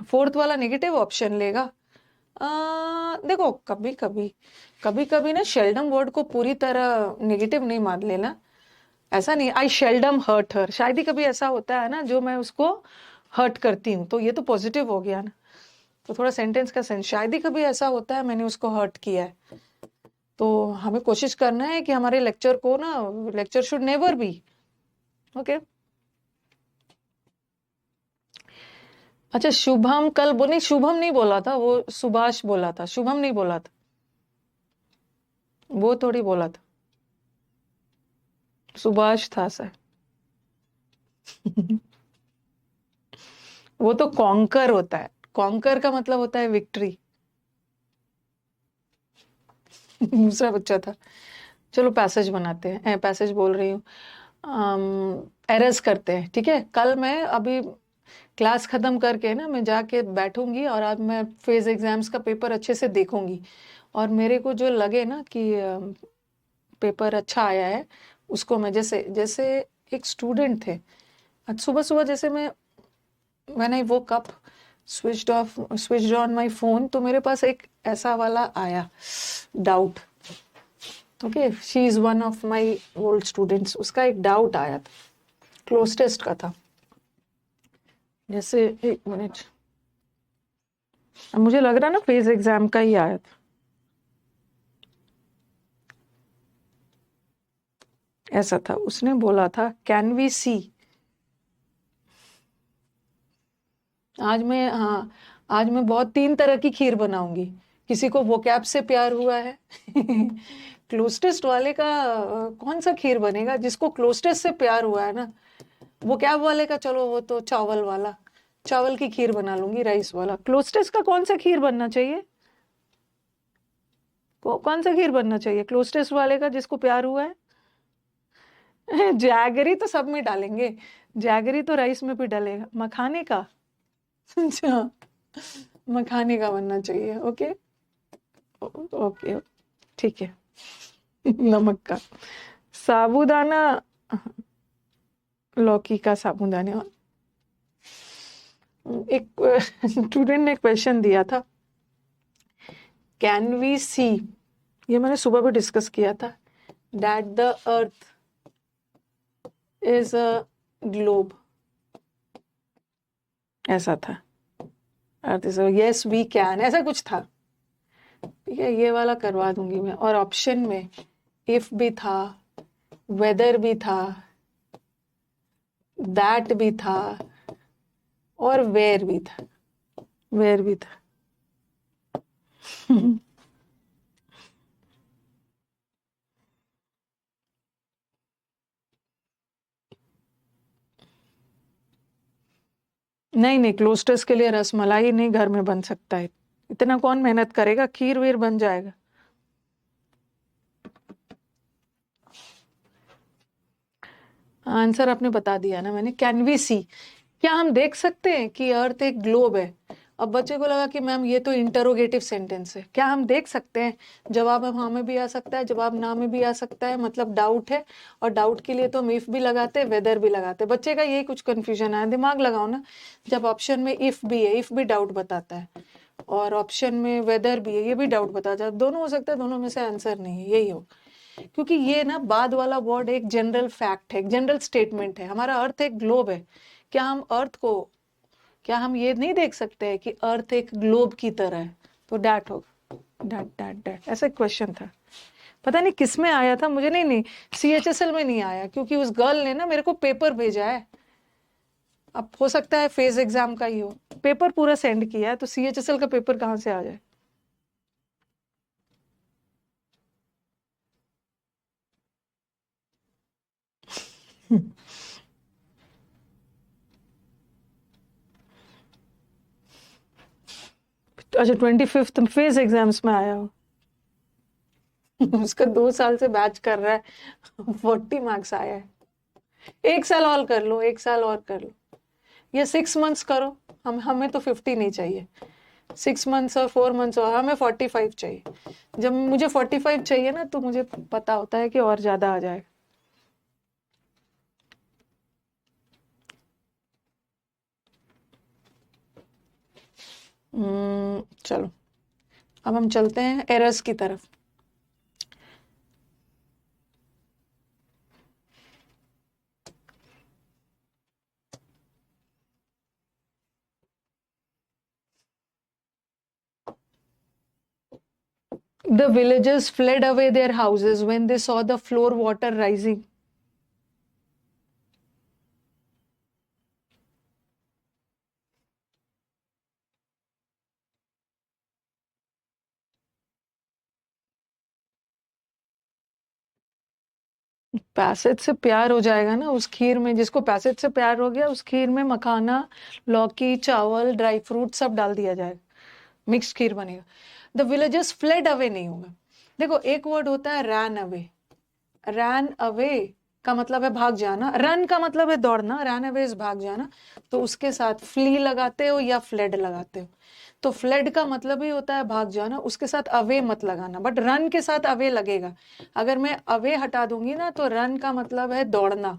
A: फोर्थ वाला नेगेटिव ऑप्शन लेगा। देखो कभी कभी ना शेल्डम वर्ड को पूरी तरह नेगेटिव नहीं मान लेना। ऐसा नहीं आई शेल्डम हर्ट हर, शायद ही कभी ऐसा होता है ना जो मैं उसको हर्ट करती हूँ, तो ये तो पॉजिटिव हो गया ना। तो थोड़ा सेंटेंस का सेंस, शायद ही कभी ऐसा होता है मैंने उसको हर्ट किया है। तो हमें कोशिश करना है कि हमारे लेक्चर को ना, lecture should never be okay. अच्छा शुभम कल नहीं, शुभम नहीं बोला था, वो सुभाष बोला था, शुभम नहीं बोला था, वो थोड़ी बोला था, सुभाष था सर। वो तो कॉन्कर होता है, कॉन्कर का मतलब होता है विक्ट्री। दूसरा बच्चा था। चलो पैसेज बनाते हैं, पैसेज बोल रही हूँ, एरर्स करते हैं, ठीक है। कल मैं अभी क्लास खत्म करके ना मैं जाके बैठूंगी और आज मैं फेज एग्जाम्स का पेपर अच्छे से देखूंगी, और मेरे को जो लगे ना कि पेपर अच्छा आया है, उसको मैं जैसे जैसे एक स्टूडेंट थे आज सुबह सुबह, जैसे मैं when I woke up switched on my phone, तो मेरे पास एक ऐसा वाला आया doubt. Okay, she is one of my old students, उसका एक डाउट आया था, क्लोज टेस्ट का था। जैसे एक मिनट, मुझे लग रहा ना फेज एग्जाम का ही आया था। ऐसा था, उसने बोला था कैन वी सी। आज मैं, हाँ, आज मैं बहुत 3 तरह की खीर बनाऊंगी। किसी को वोकैब से प्यार हुआ है। क्लोस्टेस्ट वाले का कौन सा खीर बनेगा? जिसको क्लोस्टेस्ट से प्यार हुआ है ना, वोकैब वाले का चलो वो तो चावल वाला, चावल की खीर बना लूंगी, राइस वाला। क्लोस्टेस्ट का कौन सा खीर बनना चाहिए? कौन सा खीर बनना चाहिए क्लोस्टेस्ट वाले का जिसको प्यार हुआ है? जैगरी तो सब में डालेंगे, जैगरी तो राइस में भी डालेगा। मखाने का, अच्छा, मखाने का बनना चाहिए। ओके ओके, ठीक है। नमक का, साबूदाना, लौकी का साबूदाना। एक स्टूडेंट ने क्वेश्चन दिया था, कैन वी सी, ये मैंने सुबह भी डिस्कस किया था, that the earth is a globe. ऐसा था, earth is, yes we can, ऐसा कुछ था। ठीक है, ये वाला करवा दूंगी मैं। और ऑप्शन में इफ भी था, वेदर भी था, दैट भी था, और वेयर भी था, वेयर भी था। नहीं नहीं, क्लोस्टर्स के लिए रसमलाई नहीं घर में बन सकता है, इतना कौन मेहनत करेगा, खीर वीर बन जाएगा। आंसर आपने बता दिया ना मैंने, कैन वी सी, क्या हम देख सकते हैं कि अर्थ एक ग्लोब है? अब बच्चे को लगा कि मैम ये तो इंटरोगेटिव सेंटेंस है, क्या हम देख सकते हैं? जवाब अब हाँ में भी आ सकता है, जवाब ना में भी आ सकता है, मतलब डाउट है। और डाउट के लिए तो हम इफ भी लगाते, वेदर भी लगाते। बच्चे का यही कुछ कंफ्यूजन है, दिमाग लगाओ ना। जब ऑप्शन में इफ भी है, इफ भी डाउट बताता है, और ऑप्शन में वेदर भी है, ये भी डाउट बताता है। दोनों हो सकता है, दोनों में से आंसर नहीं है, यही हो। क्योंकि ये ना बाद वाला वर्ड एक जनरल फैक्ट है, एक जनरल स्टेटमेंट है। हमारा अर्थ एक ग्लोब है, क्या हम अर्थ को, क्या हम ये नहीं देख सकते हैं कि अर्थ एक ग्लोब की तरह है? तो डैट होगा, डैट डैट डैट ऐसा क्वेश्चन था, पता नहीं किस में आया था मुझे, नहीं CHSL में नहीं आया, क्योंकि उस गर्ल ने ना मेरे को पेपर भेजा है। अब हो सकता है फेज एग्जाम का ही हो, पेपर पूरा सेंड किया है, तो CHSL का पेपर कहाँ से आ जाए। अच्छा 25th फेज एग्जाम्स में आया हो। उसका 2 साल से बैच कर रहा है, 40 मार्क्स आया है। 1 साल और कर लो, 1 साल और कर लो, या 6 मंथ्स करो। हमें तो 50 नहीं चाहिए, 6 मंथ्स और 4 मंथ्स, और हमें 45 चाहिए। जब मुझे 45 चाहिए ना, तो मुझे पता होता है कि और ज्यादा आ जाए। चलो अब हम चलते हैं एरर्स की तरफ। The villagers fled away their houses when they saw the floor water rising. Passage से प्यार हो जाएगा ना उस खीर में, जिसको पैसेज से प्यार हो गया, उस खीर में मखाना, लौकी, चावल, ड्राई फ्रूट सब डाल दिया जाएगा, मिक्स खीर बनेगा। द विलेजर्स फ्लेड अवे नहीं होगा। देखो एक वर्ड होता है रैन अवे। रैन अवे का मतलब है भाग जाना, रन का मतलब है दौड़ना, रैन अवे इज भाग जाना। तो उसके साथ फ्ली लगाते हो या फ्लेड लगाते हो। तो फ्लेड का मतलब ही होता है भाग जाना, उसके साथ अवे मत लगाना, बट रन के साथ अवे लगेगा। अगर मैं अवे हटा दूंगी ना, तो रन का मतलब है दौड़ना।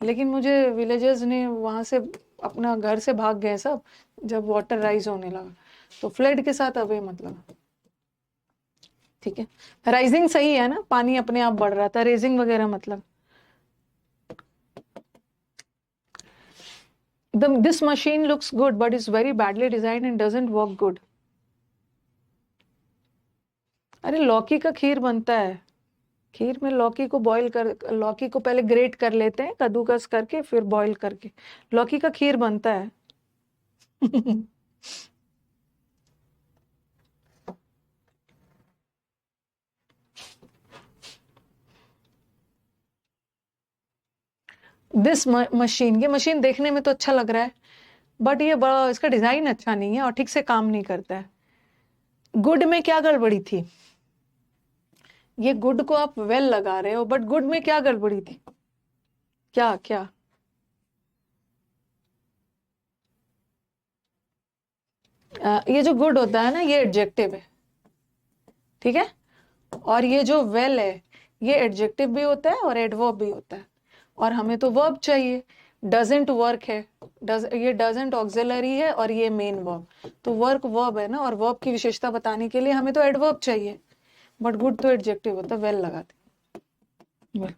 A: लेकिन मुझे विलेजर्स ने वहां से अपना घर से भाग गए सब, जब वाटर राइज होने लगा। तो फ्लड के साथ अवे मतलब, ठीक है। राइजिंग सही है ना, पानी अपने आप बढ़ रहा था, रेजिंग वगैरह मतलब। This machine looks good but is very badly designed and doesn't work good. अरे लौकी का खीर बनता है, खीर में लौकी को बॉईल कर, लौकी को पहले ग्रेट कर लेते हैं कद्दूकस करके, फिर बॉईल करके लौकी का खीर बनता है। दिस मशीन, ये मशीन देखने में तो अच्छा लग रहा है, बट ये बड़ा, इसका डिजाइन अच्छा नहीं है और ठीक से काम नहीं करता है। गुड में क्या गड़बड़ी थी? ये गुड को आप वेल लगा रहे हो, बट गुड में क्या गड़बड़ी थी? क्या क्या? ये जो गुड होता है ना, ये एडजेक्टिव है, ठीक है। और ये जो वेल है, ये एडजेक्टिव भी होता है और एडवर्ब भी होता है, और हमें तो वर्ब चाहिए। डजंट वर्क है, ये डजंट ऑक्सिलरी है, और ये मेन वर्ब। तो वर्क वर्ब है ना, और वर्ब की विशेषता बताने के लिए हमें तो एडवर्ब चाहिए, बट गुड तो एडजेक्टिव होता है, वेल लगाते well,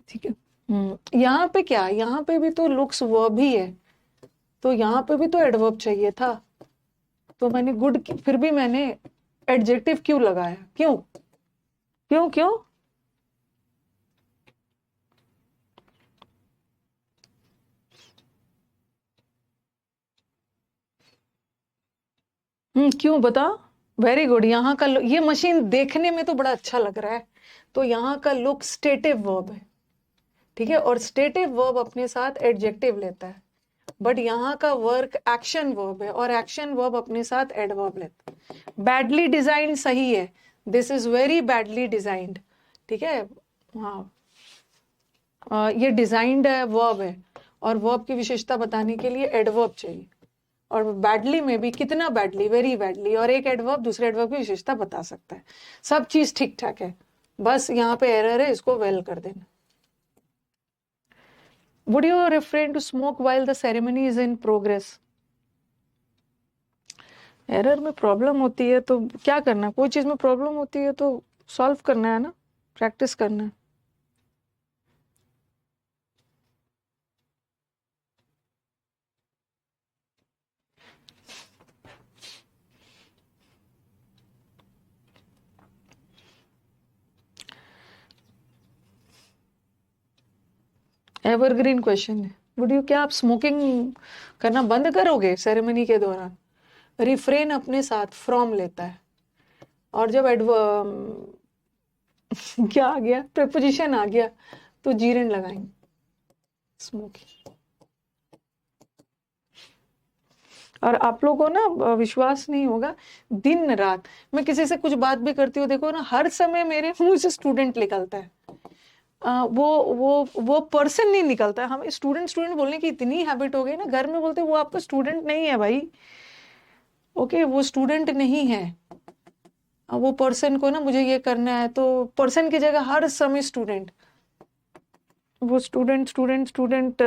A: ठीक है। यहाँ पे क्या, यहाँ पे भी तो लुक्स वर्ब ही है, तो यहाँ पे भी तो एडवर्ब चाहिए था। तो मैंने गुड, फिर भी मैंने एडजेक्टिव क्यों लगाया? क्यों क्यों क्यों? क्यों बता। Very good. यहाँ का ये मशीन देखने में तो बड़ा अच्छा लग रहा है, तो यहाँ का लुक स्टेटिव वर्ब है, ठीक है, और स्टेटिव वर्ब अपने साथ एडजेक्टिव लेता है। बट यहाँ का वर्क एक्शन वर्ब है, और एक्शन वर्ब अपने साथ एडवर्ब लेता है। बैडली डिजाइन सही है, this is very badly designed, ठीक है। हाँ, ये डिजाइंड है, वर्ब है, और वर्ब की विशेषता बताने के लिए एडवर्ब चाहिए। और बैडली में भी कितना बैडली, वेरी बैडली, और एक एडवर्ब दूसरे एडवर्ब की विशेषता बता सकता है। सब चीज ठीक ठाक है, बस यहाँ पे एरर है, इसको वेल कर देना। Would you refrain to smoke while the ceremony is in progress? Error में प्रॉब्लम होती है तो क्या करना, कोई चीज में प्रॉब्लम होती है तो सॉल्व करना है ना, प्रैक्टिस करना है। एवरग्रीन क्वेश्चन है। वुड यू, क्या आप स्मोकिंग करना बंद करोगे सेरेमनी के दौरान? रिफ्रेन अपने साथ फ्रॉम लेता है, और जब क्या आ गया, प्रेपोजिशन आ गया, तो जीरन लगाएंगे। स्मोकिंग। और आप लोगों को ना विश्वास नहीं होगा, दिन रात मैं किसी से कुछ बात भी करती हूँ, देखो ना, हर समय मेरे मुंह से स्टूडेंट निकलता है। वो पर्सन नहीं निकलता है। हम स्टूडेंट स्टूडेंट बोलने की इतनी हैबिट हो गई ना, घर में बोलते वो आपका स्टूडेंट नहीं है भाई। ओके, वो स्टूडेंट नहीं है। वो पर्सन को ना मुझे ये करना है, तो पर्सन की जगह हर समय स्टूडेंट। वो student student student.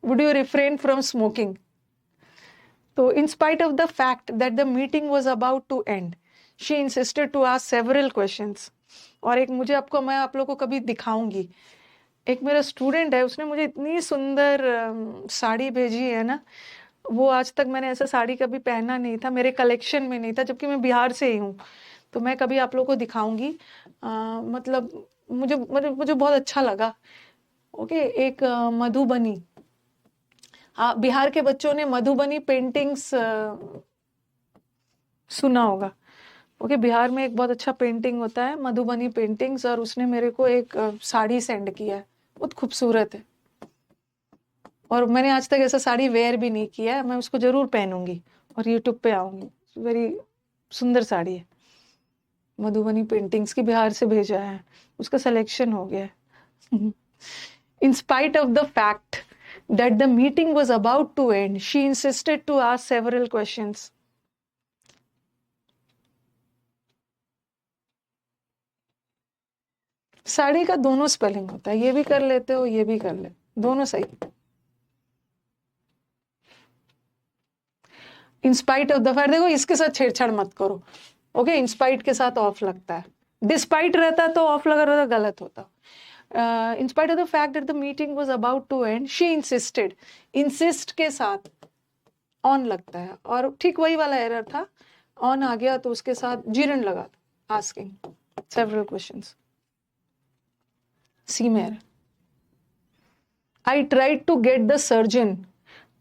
A: Would you refrain from smoking? तो in spite of the fact that the meeting was about to end, she insisted to ask several questions. और एक मुझे आपको, मैं आप लोगों को कभी दिखाऊंगी, एक मेरा स्टूडेंट है, उसने मुझे इतनी सुंदर साड़ी भेजी है ना। वो आज तक मैंने ऐसा साड़ी कभी पहना नहीं था, मेरे कलेक्शन में नहीं था, जबकि मैं बिहार से ही हूँ। तो मैं कभी आप लोगों को दिखाऊंगी। मतलब मुझे मुझे मुझे बहुत अच्छा लगा। ओके, एक मधुबनी, हाँ, बिहार के बच्चों ने मधुबनी पेंटिंग्स सुना होगा। ओके, बिहार में एक बहुत अच्छा पेंटिंग होता है मधुबनी पेंटिंग्स, और उसने मेरे को एक साड़ी सेंड किया है, बहुत खूबसूरत है। और मैंने आज तक ऐसा साड़ी वेयर भी नहीं किया है, मैं उसको जरूर पहनूंगी और यूट्यूब पे आऊंगी। वेरी सुंदर साड़ी है, मधुबनी पेंटिंग्स की, बिहार से भेजा है, उसका सिलेक्शन हो गया है। In spite of the fact that the meeting was about to end, she insisted to ask several questions. Sari का दोनों स्पेलिंग होता है, ये भी कर लेते हो, ये भी कर ले, दोनों सही। इंस्पाइट ऑफ द फायर, देखो इसके साथ छेड़छाड़ मत करो। ओके, इंस्पाइट के साथ ऑफ लगता है, डिस्पाइट रहता तो ऑफ लगा रहता, गलत होता। In spite of the fact that the meeting was about to end, she insisted, insist के साथ ऑन लगता है, और ठीक वही वाला एरर था, ऑन आ गया तो उसके साथ जीरन लगा, आस्किंग सेवरल क्वेश्चंस। सी में I tried to get the surgeon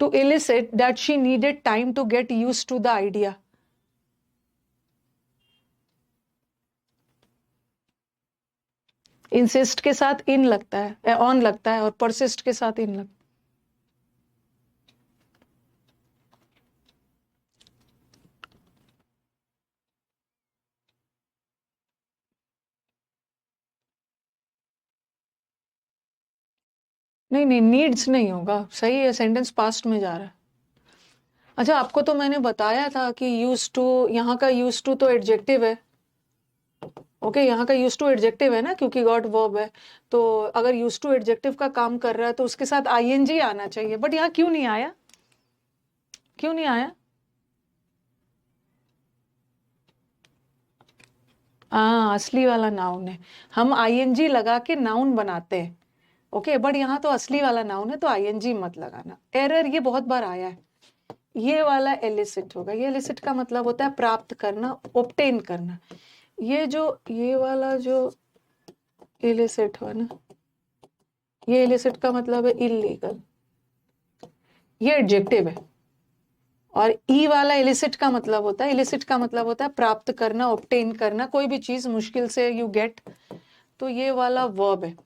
A: to elicit that she needed time to get used to the idea. Insist के साथ इन लगता है, ऑन लगता है, और परसिस्ट के साथ इन लगता है। नहीं नहीं, नीड्स नहीं होगा, सही है, सेंटेंस पास्ट में जा रहा है। अच्छा, आपको तो मैंने बताया था कि यूज टू, यहाँ का यूज टू तो एडजेक्टिव है। ओके, यहाँ का यूज टू एडजेक्टिव है ना, क्योंकि गॉट वर्ब है। तो अगर यूज टू एडजेक्टिव का काम कर रहा है तो उसके साथ आईएनजी आना चाहिए, बट यहाँ क्यों नहीं आया? क्यों नहीं आया? हाँ, असली वाला नाउन है, हम आईएनजी लगा के नाउन बनाते हैं। ओके, बट यहाँ तो असली वाला नाउन है, तो आईएनजी मत लगाना। एरर ये बहुत बार आया है। ये वाला एलिसिट होगा, ये एलिसिट का मतलब होता है प्राप्त करना, ऑब्टेन करना। ये वाला जो एलिसिट हो ना, ये एलिसिट का मतलब है इलीगल, ये एडजेक्टिव है। और ई वाला इलिसिट का मतलब होता है, इलिसिट का मतलब होता है प्राप्त करना, ऑब्टेन करना, कोई भी चीज मुश्किल से यू गेट, तो ये वाला वर्ब है।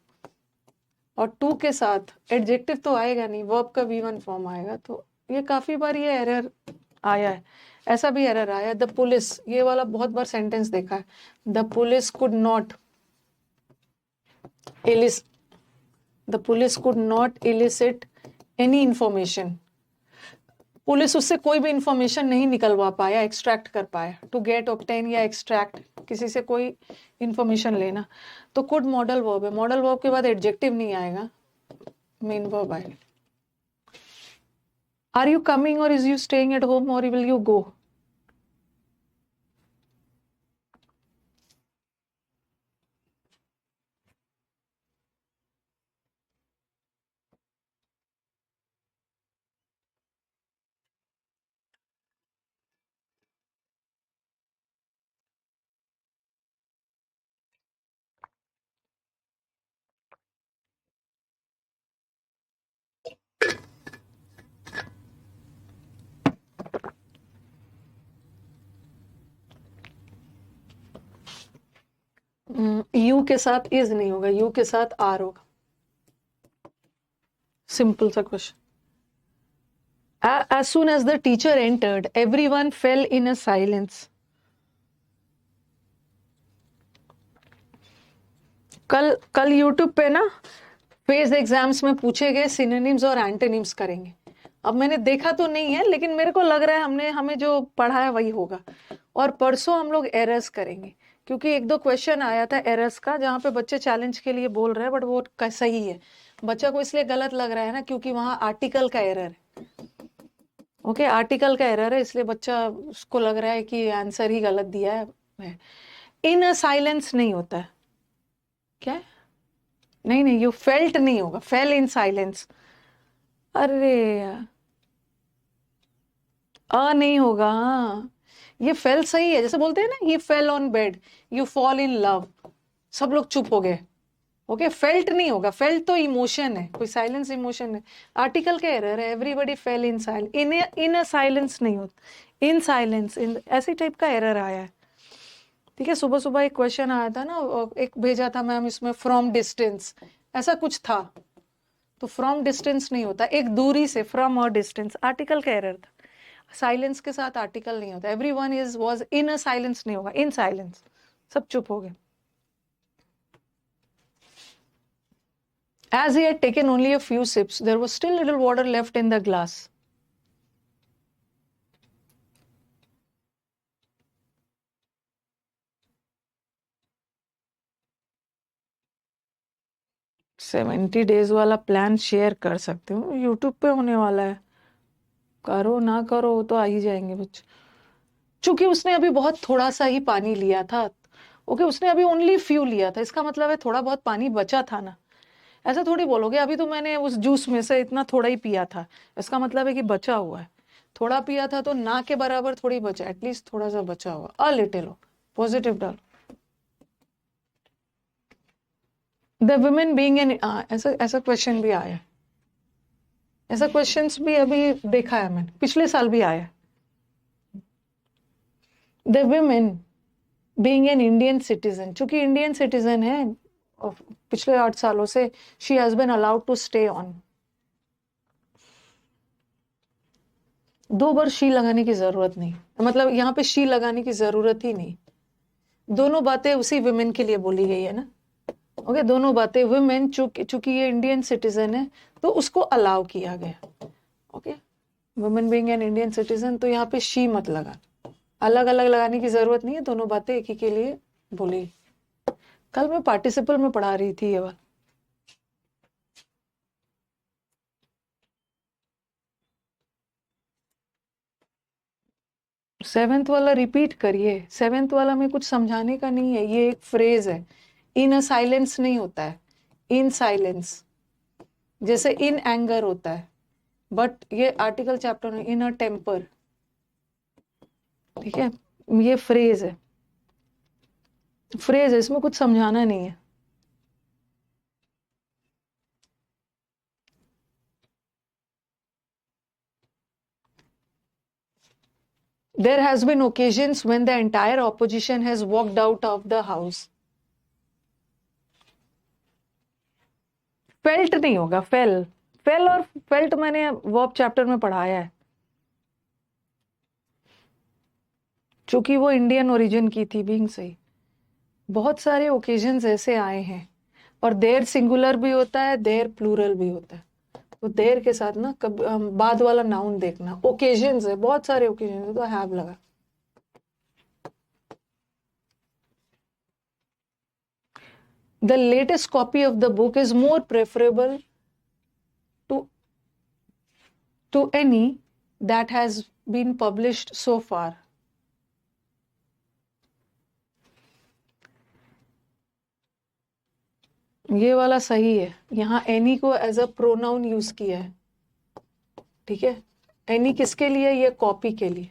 A: और टू के साथ एडजेक्टिव तो आएगा नहीं, वर्ब का V1 फॉर्म आएगा। तो ये काफी बार ये एरर आया है, ऐसा भी एरर आया है। द पुलिस, ये वाला बहुत बार सेंटेंस देखा है, the police could not elicit the police could not elicit any information. Police उससे कोई भी इंफॉर्मेशन नहीं निकलवा पाया, एक्सट्रैक्ट कर पाया। टू गेट, ऑब्टेन या एक्सट्रैक्ट, किसी से कोई इंफॉर्मेशन लेना। तो कुड मॉडल वर्ब है, मॉडल वर्ब के बाद एडजेक्टिव नहीं आएगा, मेन वर्ब आएगा। आर यू कमिंग और is you staying at home और विल यू गो? यू के साथ इज नहीं होगा, यू के साथ आर होगा। सिंपल सा question. As soon as the teacher entered, everyone fell in a silence. कल YouTube पे ना फेज एग्जाम्स में पूछे गए सिनोनिम्स और एंटोनिम्स करेंगे। अब मैंने देखा तो नहीं है, लेकिन मेरे को लग रहा है हमें जो पढ़ा है वही होगा। और परसों हम लोग एरर्स करेंगे, क्योंकि एक दो क्वेश्चन आया था एरर्स का, जहाँ पे बच्चे चैलेंज के लिए बोल रहे हैं, बट वो सही है। बच्चा को इसलिए गलत लग रहा है ना, क्योंकि वहां आर्टिकल का एरर है। ओके, आर्टिकल का एरर है, इसलिए बच्चा उसको लग रहा है कि आंसर ही गलत दिया है। इन अ साइलेंस नहीं होता है। क्या है? नहीं, यू फेल्ट नहीं होगा, फेल इन साइलेंस। अरे यार, नहीं होगा। हाँ, ये फेल सही है, जैसे बोलते हैं ना, he fell on bed, you fall in love, सब लोग चुप हो गए। ओके, फेल्ट नहीं होगा, फेल्ट तो इमोशन है, कोई साइलेंस इमोशन है। आर्टिकल का एरर है, everybody fail in silence, in a silence नहीं होता, इन साइलेंस, इन ऐसी टाइप का एरर आया है। ठीक है, सुबह सुबह एक क्वेश्चन आया था ना, एक भेजा था मैम इसमें, फ्रॉम डिस्टेंस ऐसा कुछ था, तो फ्रॉम डिस्टेंस नहीं होता, एक दूरी से, फ्रॉम और डिस्टेंस, आर्टिकल का एरर था। साइलेंस के साथ आर्टिकल नहीं होता, everyone is was in a silence नहीं होगा, इन साइलेंस, सब चुप हो गए। As he had taken only a few sips, there was still little water left in the glass. Seventy days वाला प्लान शेयर कर सकते हो, यूट्यूब पे होने वाला है, करो ना करो वो तो आ ही जाएंगे बच्चे। चूंकि उसने अभी बहुत थोड़ा सा ही पानी लिया था, ओके, उसने अभी ओनली फ्यू लिया था, इसका मतलब है थोड़ा बहुत पानी बचा था ना। ऐसा थोड़ी बोलोगे अभी तो मैंने उस जूस में से इतना थोड़ा ही पिया था, इसका मतलब है कि बचा हुआ है। थोड़ा पिया था तो ना के बराबर थोड़ी बचा, एटलीस्ट थोड़ा सा बचा हुआ, अ लिटिल हो, पॉजिटिव डालो। द वुमेन बीइंग एन, ऐसा ऐसा क्वेश्चन भी आया, ऐसा क्वेश्चंस भी अभी देखा है मैंने, पिछले साल भी आया। The women being an Indian citizen, चूंकि इंडियन सिटीजन है और पिछले 8 सालों से, she has been allowed to stay on. 2 बार शी लगाने की जरूरत नहीं, मतलब यहाँ पे शी लगाने की जरूरत ही नहीं, दोनों बातें उसी वुमेन के लिए बोली गई है ना। ओके, दोनों बातें, वुमेन चूंकि ये इंडियन सिटीजन है तो उसको अलाउ किया गया। Okay, women being an Indian citizen, तो यहाँ पे शी मत लगा, अलग अलग लगाने की जरूरत नहीं है, दोनों बातें एक ही के लिए बोली। कल मैं पार्टिसिपल में पढ़ा रही थी ये बात। सेवेंथ वाला रिपीट करिए, सेवेंथ वाला में कुछ समझाने का नहीं है, ये एक फ्रेज है। इन अ साइलेंस नहीं होता है, इन साइलेंस, जैसे इन एंगर होता है, बट ये आर्टिकल चैप्टर में इन अ टेम्पर। ठीक है, ये फ्रेज है, फ्रेज है, इसमें कुछ समझाना नहीं है। There has been occasions when the entire opposition has walked out of the house. Felt नहीं होगा, फेल, फेल और फेल्ट मैंने वर्ब चैप्टर में पढ़ाया है, चूंकि वो इंडियन ओरिजिन की थी, बीइंग सही। बहुत सारे ओकेजन्स ऐसे आए हैं, और देर सिंगुलर भी होता है, देर प्लूरल भी होता है, तो देर के साथ ना कब बाद वाला नाउन देखना, ओकेजन्स है, बहुत सारे ओकेजन्स है, तो हैव लगा। The latest copy of the book is more preferable to any that has been published so far. ये वाला सही है, यहाँ एनी को एज अ प्रोनाउन यूज किया है। ठीक है, एनी किसके लिए? ये कॉपी के लिए,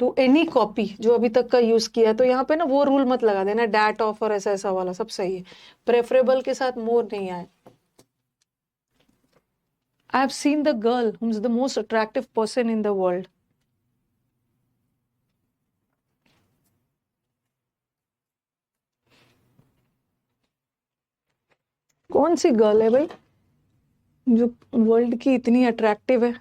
A: टू एनी कॉपी जो अभी तक का यूज किया, तो यहाँ पे ना वो रूल मत लगा देना, डैट ऑफ और ऐसा ऐसा वाला, सब सही है। प्रेफरेबल के साथ मोर नहीं आए। I have seen the girl who's the most attractive person in the world. कौन सी गर्ल है भाई जो वर्ल्ड की इतनी अट्रैक्टिव है?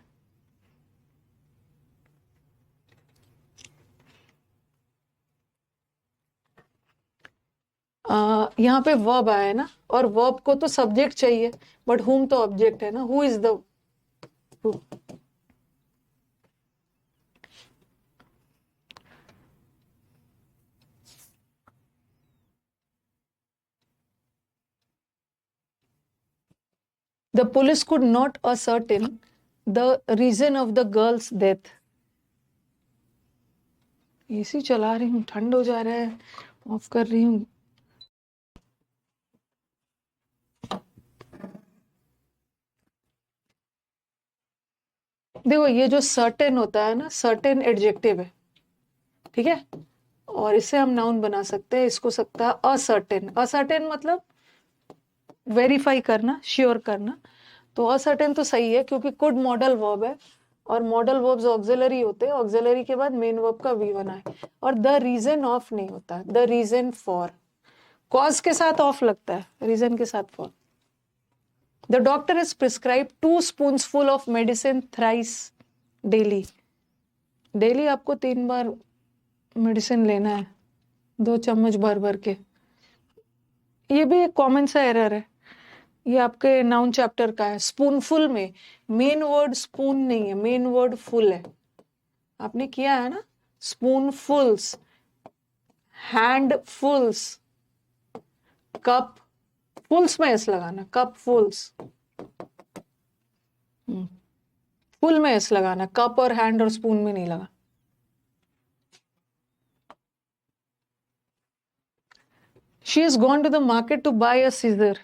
A: यहाँ पे वर्ब आया है ना, और वर्ब को तो सब्जेक्ट चाहिए, बट whom तो ऑब्जेक्ट है ना. Who is the The police could not ascertain the reason of the girl's death. AC चला रही हूँ, ठंड हो जा रहा है, ऑफ कर रही हूँ. देखो ये जो सर्टेन होता है ना, सर्टेन एडजेक्टिव है, ठीक है, और इसे हम नाउन बना सकते हैं. इसको सकता है असर्टेन. असर्टेन मतलब वेरीफाई करना, श्योर करना. तो असर्टेन तो सही है क्योंकि कुड मॉडल वर्ब है, और मॉडल वर्ब्स ऑक्सिलरी होते हैं. ऑक्सिलरी के बाद मेन वर्ब का वी बना है, और द रीजन ऑफ नहीं होता, द रीजन फॉर. कॉज के साथ ऑफ लगता है, रीजन के साथ for. The doctor is prescribe 2 spoonsful of medicine thrice daily. Daily आपको 3 बार मेडिसिन लेना है, 2 चम्मच भर भर के. ये भी एक कॉमन सा एरर है. ये आपके नाउन चैप्टर का है. स्पूनफुल में मेन वर्ड स्पून नहीं है, मेन वर्ड फुल है. आपने किया है ना, स्पूनफुल्स, हैंडफुल्स, कप फुल्स में एस लगाना, कप फुल्स. फुल में एस लगाना, कप और हैंड और स्पून में नहीं लगा. She has gone to the market to buy a scissor.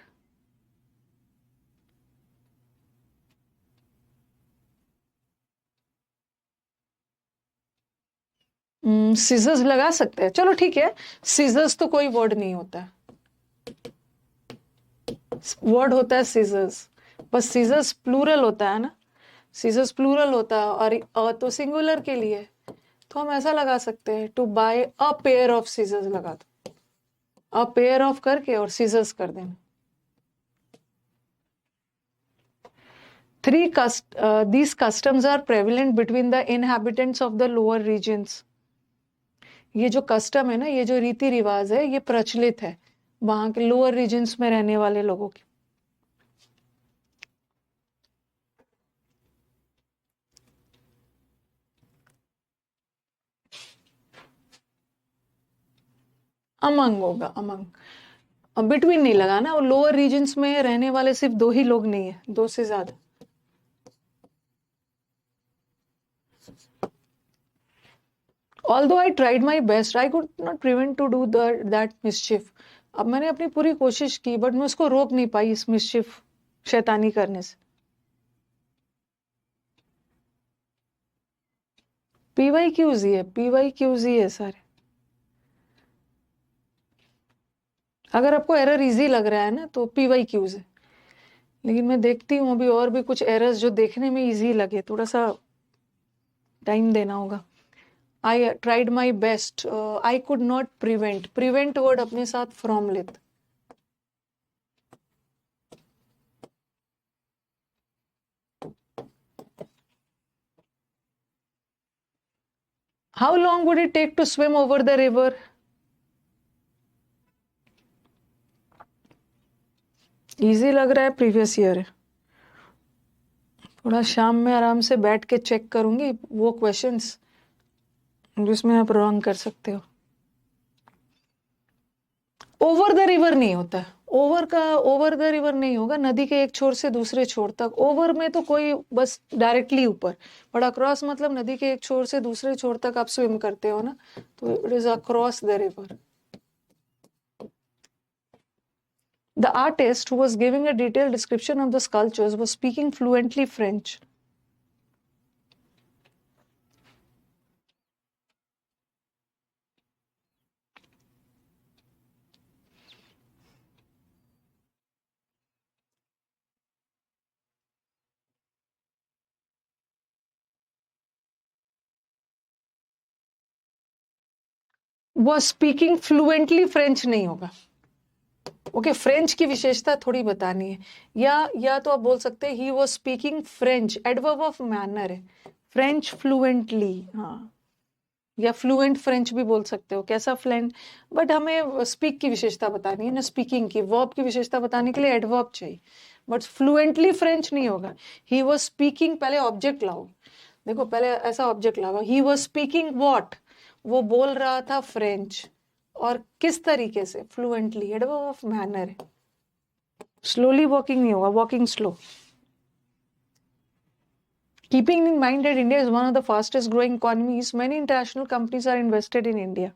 A: Scissors लगा सकते हैं, चलो ठीक है. सीजर्स तो कोई वर्ड नहीं होता है, वर्ड होता है सीजर्स. बस सीजर्स प्लूरल होता है ना, सीजर्स प्लूरल होता है, और तो सिंगुलर के लिए. तो हम ऐसा लगा सकते हैं, to buy a pair of scissors लगा दो, अ पेयर ऑफ करके और सीजर्स कर देना. These customs are prevalent between the inhabitants of the lower regions. ये जो कस्टम है ना, ये जो रीति रिवाज है, ये प्रचलित है वहां के लोअर रीजन्स में रहने वाले लोगों की. अमंग होगा, अमंग. बिटवीन नहीं लगाना, और लोअर रीजन्स में रहने वाले सिर्फ 2 ही लोग नहीं है, 2 से ज्यादा. Although I tried my best, I could not prevent to do that mischief. अब मैंने अपनी पूरी कोशिश की, बट मैं उसको रोक नहीं पाई इस मिस्चिफ, शैतानी करने से. पीवाई क्यूज ही है, पीवाई क्यूज ही है सारे. अगर आपको एरर इजी लग रहा है ना, तो पीवाई क्यूज है. लेकिन मैं देखती हूँ अभी और भी कुछ एरर्स जो देखने में इजी लगे, थोड़ा सा टाइम देना होगा. I tried my best, I could not prevent. Prevent word अपने साथ फ्रॉम लेते. How long would it take to swim over the river? Easy लग रहा है, प्रीवियस ईयर है. थोड़ा शाम में आराम से बैठ के चेक करूंगी वो क्वेश्चंस जिसमें आप रॉन्ग कर सकते हो. ओवर द रिवर नहीं होता है. ओवर द रिवर नहीं होगा, नदी के एक छोर से दूसरे छोर तक. ओवर में तो कोई बस डायरेक्टली ऊपर, बट अक्रॉस मतलब नदी के एक छोर से दूसरे छोर तक आप स्विम करते हो ना, तो it is across the river. The artist who was giving a detailed description of the sculptures was speaking fluently French. Was speaking fluently French नहीं होगा. ओके, फ्रेंच की विशेषता थोड़ी बतानी है, या तो आप बोल सकते हैं he was speaking French, adverb of manner है, फ्रेंच फ्लुएंटली, हाँ, या फ्लुएंट फ्रेंच भी बोल सकते हो, कैसा फ्लुएंट, बट हमें स्पीक की विशेषता बतानी है ना, स्पीकिंग की, वर्ब की विशेषता बताने के लिए एडवर्ब चाहिए, बट फ्लुएंटली फ्रेंच नहीं होगा। ही वॉज स्पीकिंग, पहले ऑब्जेक्ट लाओ, देखो पहले ऐसा ऑब्जेक्ट लाओ, ही वॉज स्पीकिंग व्हाट, वो बोल रहा था फ्रेंच, और किस तरीके से, फ्लुएंटली, एडवर्ब ऑफ मैनर है। स्लोली वॉकिंग नहीं होगा, walking slow. Keeping in mind that India is one of the fastest growing economies, many international companies are invested in India.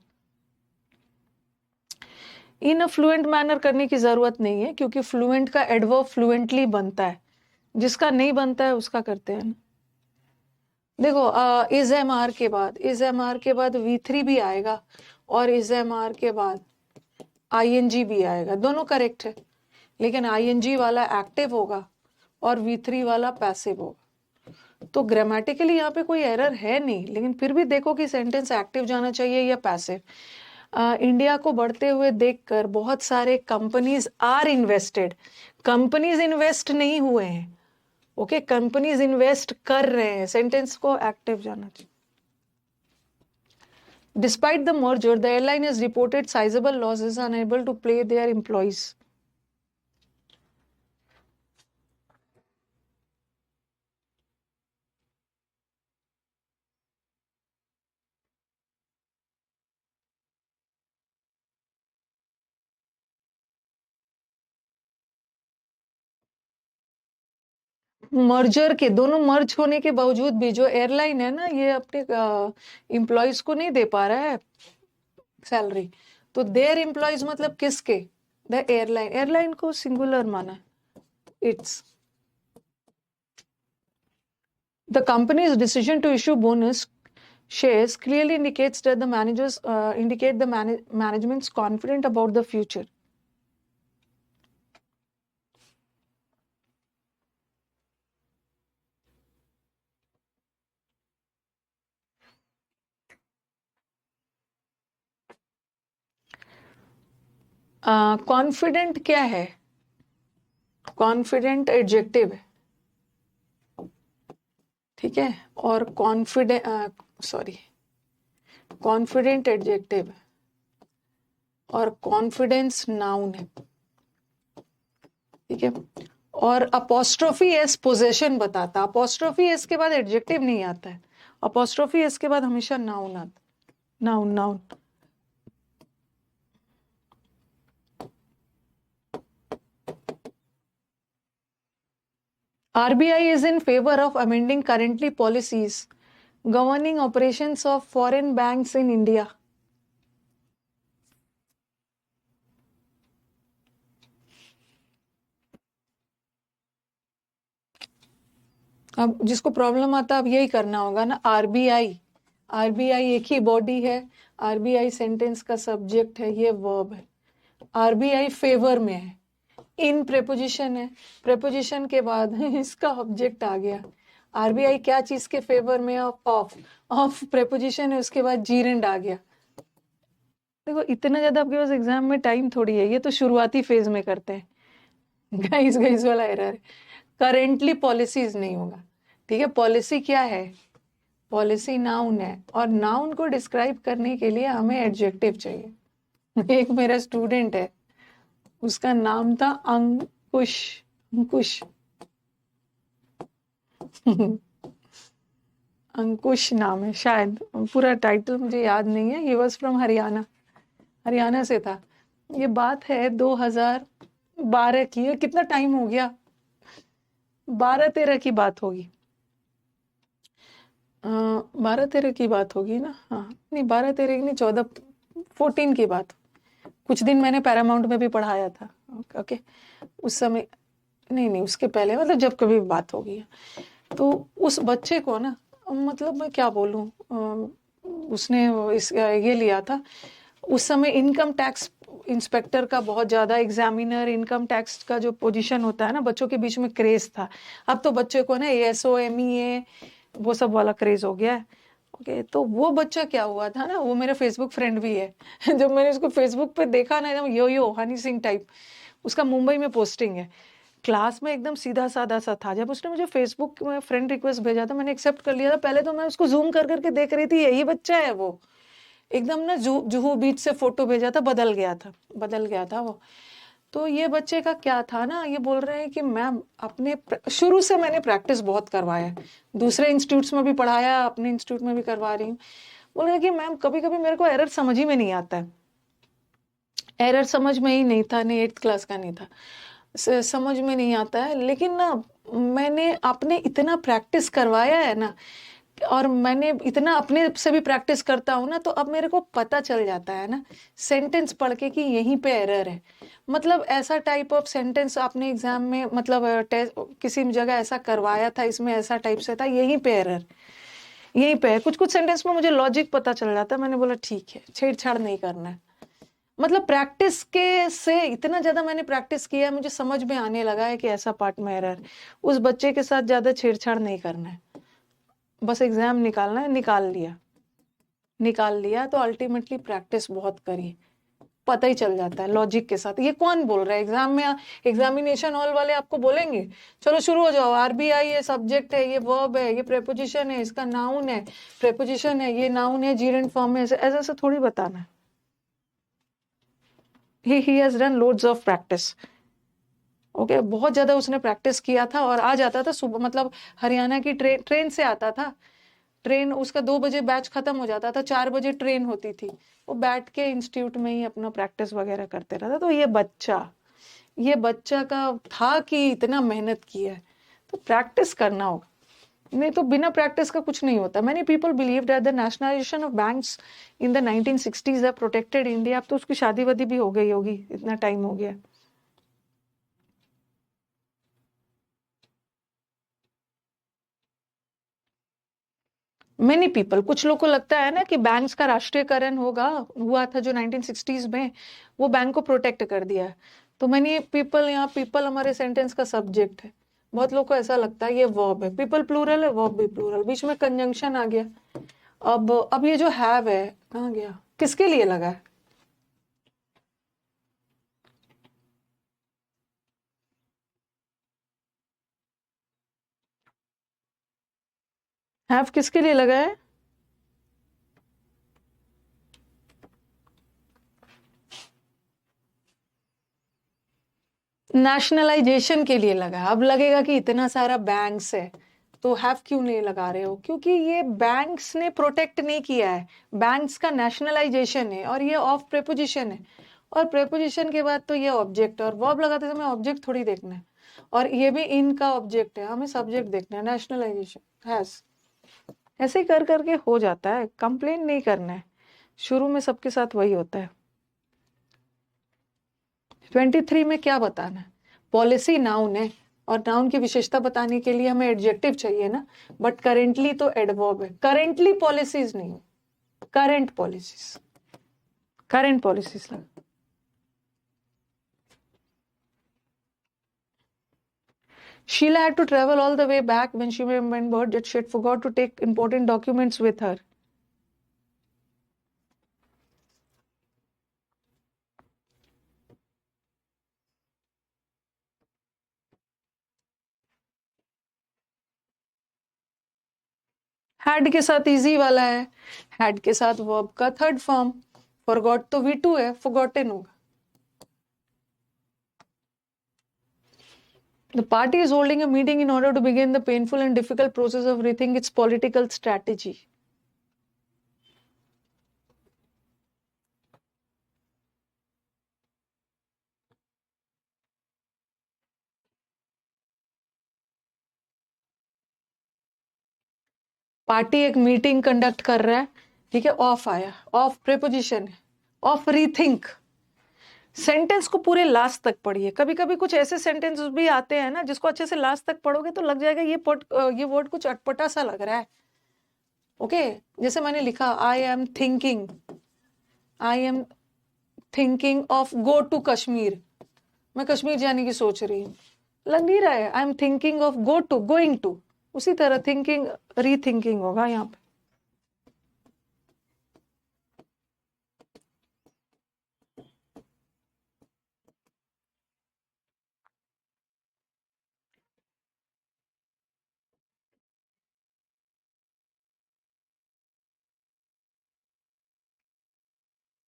A: In fluent manner करने की जरूरत नहीं है, क्योंकि फ्लुएंट का एडवर्ब फ्लुएंटली बनता है, जिसका नहीं बनता है उसका करते हैं। देखो इज एम आर के बाद, इज एम आर के बाद V3 भी आएगा, और इज एम आर के बाद ING भी आएगा, दोनों करेक्ट है, लेकिन ING वाला एक्टिव होगा और V3 वाला पैसिव होगा। तो ग्रामेटिकली यहाँ पे कोई एरर है नहीं, लेकिन फिर भी देखो कि सेंटेंस एक्टिव जाना चाहिए या पैसिव। इंडिया को बढ़ते हुए देखकर बहुत सारे companies are invested, companies invest नहीं हुए हैं, ओके, कंपनीज इन्वेस्ट कर रहे हैं, सेंटेंस को एक्टिव जाना चाहिए। Despite the merger, the airline has reported sizable losses, unable to pay their employees. Merger के दोनों मर्ज होने के बावजूद भी जो एयरलाइन है ना, ये अपने एम्प्लॉयज को नहीं दे पा रहा है सैलरी, तो देयर एम्प्लॉयज मतलब किसके, द एयरलाइन, एयरलाइन को सिंगुलर माना है, it's the company's decision to issue bonus shares clearly indicates that the managers indicate the management's confident about the future. Confident क्या है, कॉन्फिडेंट एडजेक्टिव है, ठीक है, और कॉन्फिडेंट एडजेक्टिव है, और कॉन्फिडेंस नाउन है, ठीक है, और अपोस्ट्रोफी एस पोजेशन बताता, अपोस्ट्रोफी एस के बाद एडजेक्टिव नहीं आता है, अपोस्ट्रोफी एस के बाद हमेशा नाउन आता, noun noun. RBI is in favor of amending currently policies governing operations of foreign banks in India. अब जिसको प्रॉब्लम आता है अब यही करना होगा ना, आरबीआई एक ही बॉडी है, आरबीआई सेंटेंस का सब्जेक्ट है, ये वर्ब है, आरबीआई फेवर में है, इन प्रेपोजिशन है, प्रेपोजिशन के बाद इसका ऑब्जेक्ट आ गया, आरबीआई क्या चीज के फेवर में, ऑफ प्रेपोजिशन है, उसके बाद जीरेंड आ गया। देखो इतना ज्यादा आपके पास एग्जाम में टाइम थोड़ी है, ये तो शुरुआती फेज में करते हैं, गाइस वाला एरर है, करेंटली पॉलिसीज नहीं होगा, ठीक है, पॉलिसी क्या है, पॉलिसी नाउन है, और नाउन को डिस्क्राइब करने के लिए हमें एडजेक्टिव चाहिए। एक मेरा स्टूडेंट है, उसका नाम था अंकुश, अंकुश अंकुश नाम है शायद, पूरा टाइटल मुझे याद नहीं है, he was from Haryana, Haryana से था, ये बात है 2012 की है, कितना टाइम हो गया, 12-13 की बात होगी, 12-13 की बात होगी ना, हाँ नहीं 12-13 की नहीं, 14 की बात, कुछ दिन मैंने पैरामाउंट में भी पढ़ाया था, ओके, उस समय नहीं उसके पहले, मतलब जब कभी बात होगी, तो उस बच्चे को ना, मतलब मैं क्या बोलूं, उसने ये लिया था, उस समय इनकम टैक्स इंस्पेक्टर का बहुत ज्यादा, एग्जामिनर, इनकम टैक्स का जो पोजीशन होता है ना, बच्चों के बीच में क्रेज था, अब तो बच्चे को ना ASO MEA वो सब वाला क्रेज हो गया है, ओके, तो वो बच्चा क्या हुआ था ना, वो मेरा फेसबुक फ्रेंड भी है। जब मैंने उसको फेसबुक पे देखा ना, एकदम यो हनी सिंह टाइप, उसका मुंबई में पोस्टिंग है, क्लास में एकदम सीधा साधा सा था। जब उसने मुझे फेसबुक में फ्रेंड रिक्वेस्ट भेजा था, मैंने एक्सेप्ट कर लिया था। पहले तो मैं उसको जूम कर करके देख रही थी, यही बच्चा है वो। एकदम ना जुहू बीच से फोटो भेजा था, बदल गया था वो। तो ये बच्चे का क्या था ना, ये बोल रहे हैं कि मैम अपने शुरू से मैंने प्रैक्टिस बहुत करवाया है, दूसरे इंस्टीट्यूट्स में भी पढ़ाया, अपने इंस्टीट्यूट में भी करवा रही हूँ। बोल रहे हैं कि मैम कभी कभी मेरे को एरर समझ ही में नहीं आता है। एरर समझ में ही नहीं था, नहीं 8th क्लास का नहीं था, समझ में नहीं आता है, लेकिन ना मैंने अपने इतना प्रैक्टिस करवाया है ना, और मैंने इतना अपने से भी प्रैक्टिस करता हूँ ना, तो अब मेरे को पता चल जाता है ना सेंटेंस पढ़ के कि यहीं पे एरर है। मतलब ऐसा टाइप ऑफ सेंटेंस आपने एग्जाम में, मतलब किसी जगह ऐसा करवाया था, इसमें ऐसा टाइप से था, यहीं पे एरर, यहीं पे है। कुछ कुछ सेंटेंस में मुझे लॉजिक पता चल जाता है। मैंने बोला ठीक है, छेड़छाड़ नहीं करना है। मतलब प्रैक्टिस के से इतना ज्यादा मैंने प्रैक्टिस किया है, मुझे समझ में आने लगा है कि ऐसा पार्ट में एरर। उस बच्चे के साथ ज्यादा छेड़छाड़ नहीं करना है, बस एग्जाम निकालना है। निकाल लिया तो अल्टीमेटली प्रैक्टिस बहुत करी, पता ही चल जाता है लॉजिक के साथ। ये कौन बोल रहा है एग्जाम में? एग्जामिनेशन हॉल वाले आपको बोलेंगे चलो शुरू हो जाओ, आरबीआई ये सब्जेक्ट है, ये वर्ब है, ये प्रेपोजिशन है, इसका नाउन है, प्रेपोजिशन है, ये नाउन है, जीरेंट फॉर्म में, ऐसा थोड़ी बताना है। he has done loads of practice. Okay, बहुत ज्यादा उसने प्रैक्टिस किया था, और आ जाता था सुबह, मतलब हरियाणा की ट्रेन से आता था। ट्रेन उसका 2 बजे बैच खत्म हो जाता था, 4 बजे ट्रेन होती थी। वो बैठ के इंस्टीट्यूट में ही अपना प्रैक्टिस वगैरह करते रहता। तो ये बच्चा का था कि इतना मेहनत किया है, तो प्रैक्टिस करना होगा, नहीं तो बिना प्रैक्टिस का कुछ नहीं होता। Many people believe that the nationalisation of banks in the 1960s have protected India. अब तो उसकी शादी वादी भी हो गई होगी, इतना टाइम हो गया। मेनी पीपल, कुछ लोग को लगता है ना कि बैंक्स का राष्ट्रीयकरण हुआ था जो 1960s में, वो बैंक को प्रोटेक्ट कर दिया है। तो मेनी पीपल, यहाँ पीपल हमारे सेंटेंस का सब्जेक्ट है। बहुत लोग को ऐसा लगता है ये वर्ब है, पीपल प्लूरल है, वर्ब भी प्लूरल, बीच में कंजंक्शन आ गया। अब ये जो हैव है कहाँ गया, किसके लिए लगा है? हैव किसके लिए लगा है? नेशनलाइजेशन के लिए लगा। अब लगेगा कि इतना सारा बैंक्स है तो हैव क्यों नहीं लगा रहे हो? क्योंकि ये बैंक्स ने प्रोटेक्ट नहीं किया है, बैंक्स का नेशनलाइजेशन है, और ये ऑफ प्रेपोजिशन है। और प्रेपोजिशन के बाद तो ये ऑब्जेक्ट, और वर्ब लगाते समय ऑब्जेक्ट थोड़ी देखना है, और ये भी इनका ऑब्जेक्ट है, हमें सब्जेक्ट देखना है। नेशनलाइजेशन हैज, ऐसे ही कर करके हो जाता है, कंप्लेन नहीं करना है। शुरू में सबके साथ वही होता है। 23 में क्या बताना है? पॉलिसी नाउन है, और नाउन की विशेषता बताने के लिए हमें एडजेक्टिव चाहिए ना, बट करेंटली तो एडवर्ब है। करेंटली पॉलिसीज नहीं, करंट पॉलिसीज, करंट पॉलिसीज लगा। Sheila had to travel all the way back when she remembered that she had forgot to take important documents with her. Had के साथ easy वाला है, had के साथ verb का third form. forgot तो V2 है, forgotten होगा। The party is holding a meeting in order to begin the painful and difficult process of rethinking its political strategy. Party एक मीटिंग कंडक्ट कर रहा है, ठीक है, ऑफ आया, ऑफ प्रेपोजिशन है, ऑफ रीथिंक। सेंटेंस को पूरे लास्ट तक पढ़िए। कभी कभी कुछ ऐसे सेंटेंस भी आते हैं ना जिसको अच्छे से लास्ट तक पढ़ोगे तो लग जाएगा ये वर्ड कुछ अटपटा सा लग रहा है। ओके, जैसे मैंने लिखा I am thinking of go to Kashmir, मैं कश्मीर जाने की सोच रही हूँ, लग नहीं रहा है। I am thinking of go to, going to. उसी तरह थिंकिंग रीथिंकिंग होगा यहाँ पे।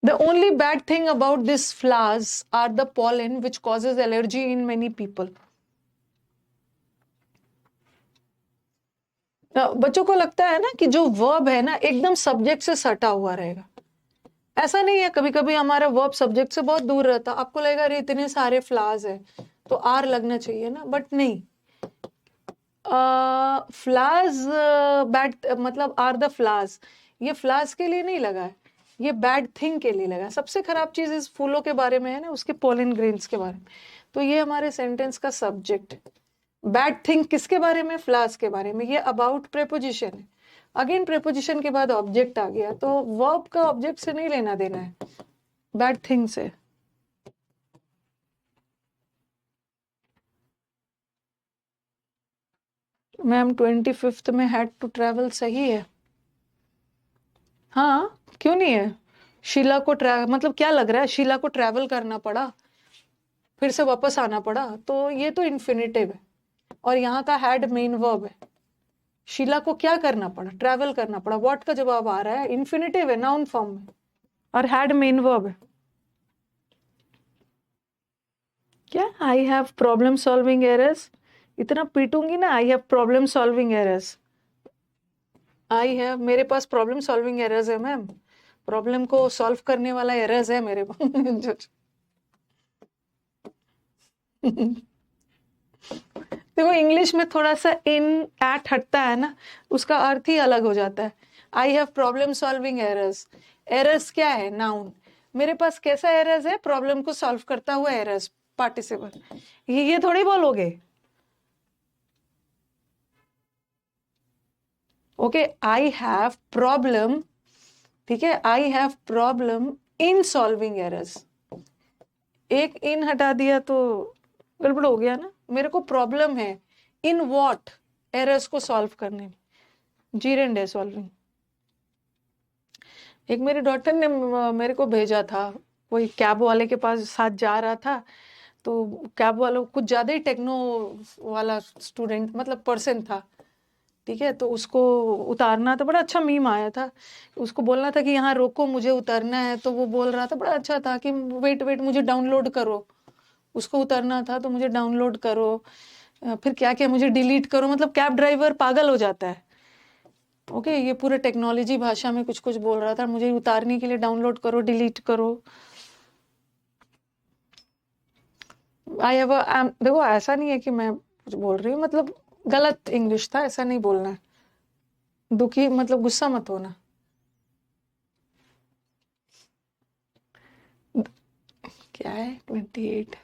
A: The only bad thing about these flowers are the pollen which causes allergy in many people. बच्चों को लगता है ना कि जो वर्ब है ना एकदम सब्जेक्ट से सटा हुआ रहेगा, ऐसा नहीं है। कभी कभी हमारा वर्ब सब्जेक्ट से बहुत दूर रहता, आपको लगेगा अरे इतने सारे फ्लावर्स है तो आर लगना चाहिए ना, बट नहीं। फ्लावर्स बैड मतलब आर द फ्लावर्स, ये फ्लावर्स के लिए नहीं लगा है, ये बैड थिंग के लिए लगा है। सबसे खराब चीज इस फूलों के बारे में है ना, उसके पोलन ग्रेन्स के बारे में। तो ये हमारे सेंटेंस का सब्जेक्ट। बैड थिंग किसके बारे में? फ्लावर्स के बारे में। ये अबाउट प्रेपोजिशन है। अगेन प्रेपोजिशन के बाद ऑब्जेक्ट आ गया, तो वर्ब का ऑब्जेक्ट से नहीं लेना देना है, बैड थिंग से। मैम 25th में हैड टू ट्रैवल सही है। हाँ क्यों नहीं है? शीला को मतलब क्या लग रहा है, शीला को ट्रैवल करना पड़ा, फिर से वापस आना पड़ा, तो ये तो इन्फिनिटिव है और यहाँ का हैड मेन वर्ब है। शीला को क्या करना पड़ा? ट्रैवल करना पड़ा। व्हाट का जवाब आ रहा है, इन्फिनिटिव है नाउन फॉर्म में और हैड मेन वर्ब है। क्या I have problem solving errors? इतना पीटूंगी ना, I have problem solving errors. I have, मेरे पास प्रॉब्लम सॉल्विंग एरर्स है मैम, प्रॉब्लम को सॉल्व करने वाला एरर्स है मेरे पास। देखो इंग्लिश में थोड़ा सा इन एट हटता है ना, उसका अर्थ ही अलग हो जाता है। I have problem solving errors, errors क्या है? नाउन। मेरे पास कैसा एरर्स है? प्रॉब्लम को सॉल्व करता हुआ एरर्स, पार्टिसिपल। ये थोड़ी बोलोगे। ओके, आई हैव प्रॉब्लम, ठीक है, I have problem in solving errors. एक इन हटा दिया तो गड़बड़ हो गया ना। मेरे को प्रॉब्लम है इन व्हाट? एरर्स को सॉल्व करने में। जीरेंड है सॉल्विंग। एक मेरी डॉटर ने मेरे को भेजा था, कोई कैब वाले के पास साथ जा रहा था, तो कैब वालों कुछ ज्यादा ही टेक्नो वाला स्टूडेंट मतलब पर्सन था, ठीक है, तो उसको उतारना था। बड़ा अच्छा मीम आया था, उसको बोलना था कि यहाँ रोको मुझे उतरना है, तो वो बोल रहा था, बड़ा अच्छा था कि वेट वेट मुझे डाउनलोड करो। उसको उतरना था तो मुझे डाउनलोड करो, फिर क्या क्या मुझे डिलीट करो, मतलब कैब ड्राइवर पागल हो जाता है। ओके, ये पूरे टेक्नोलॉजी भाषा में कुछ कुछ बोल रहा था, मुझे उतारने के लिए डाउनलोड करो, डिलीट करो। देखो ऐसा नहीं है कि मैं कुछ बोल रही हूँ, मतलब गलत इंग्लिश था, ऐसा नहीं बोलना है। दुखी मतलब गुस्सा मत होना। क्या है 28?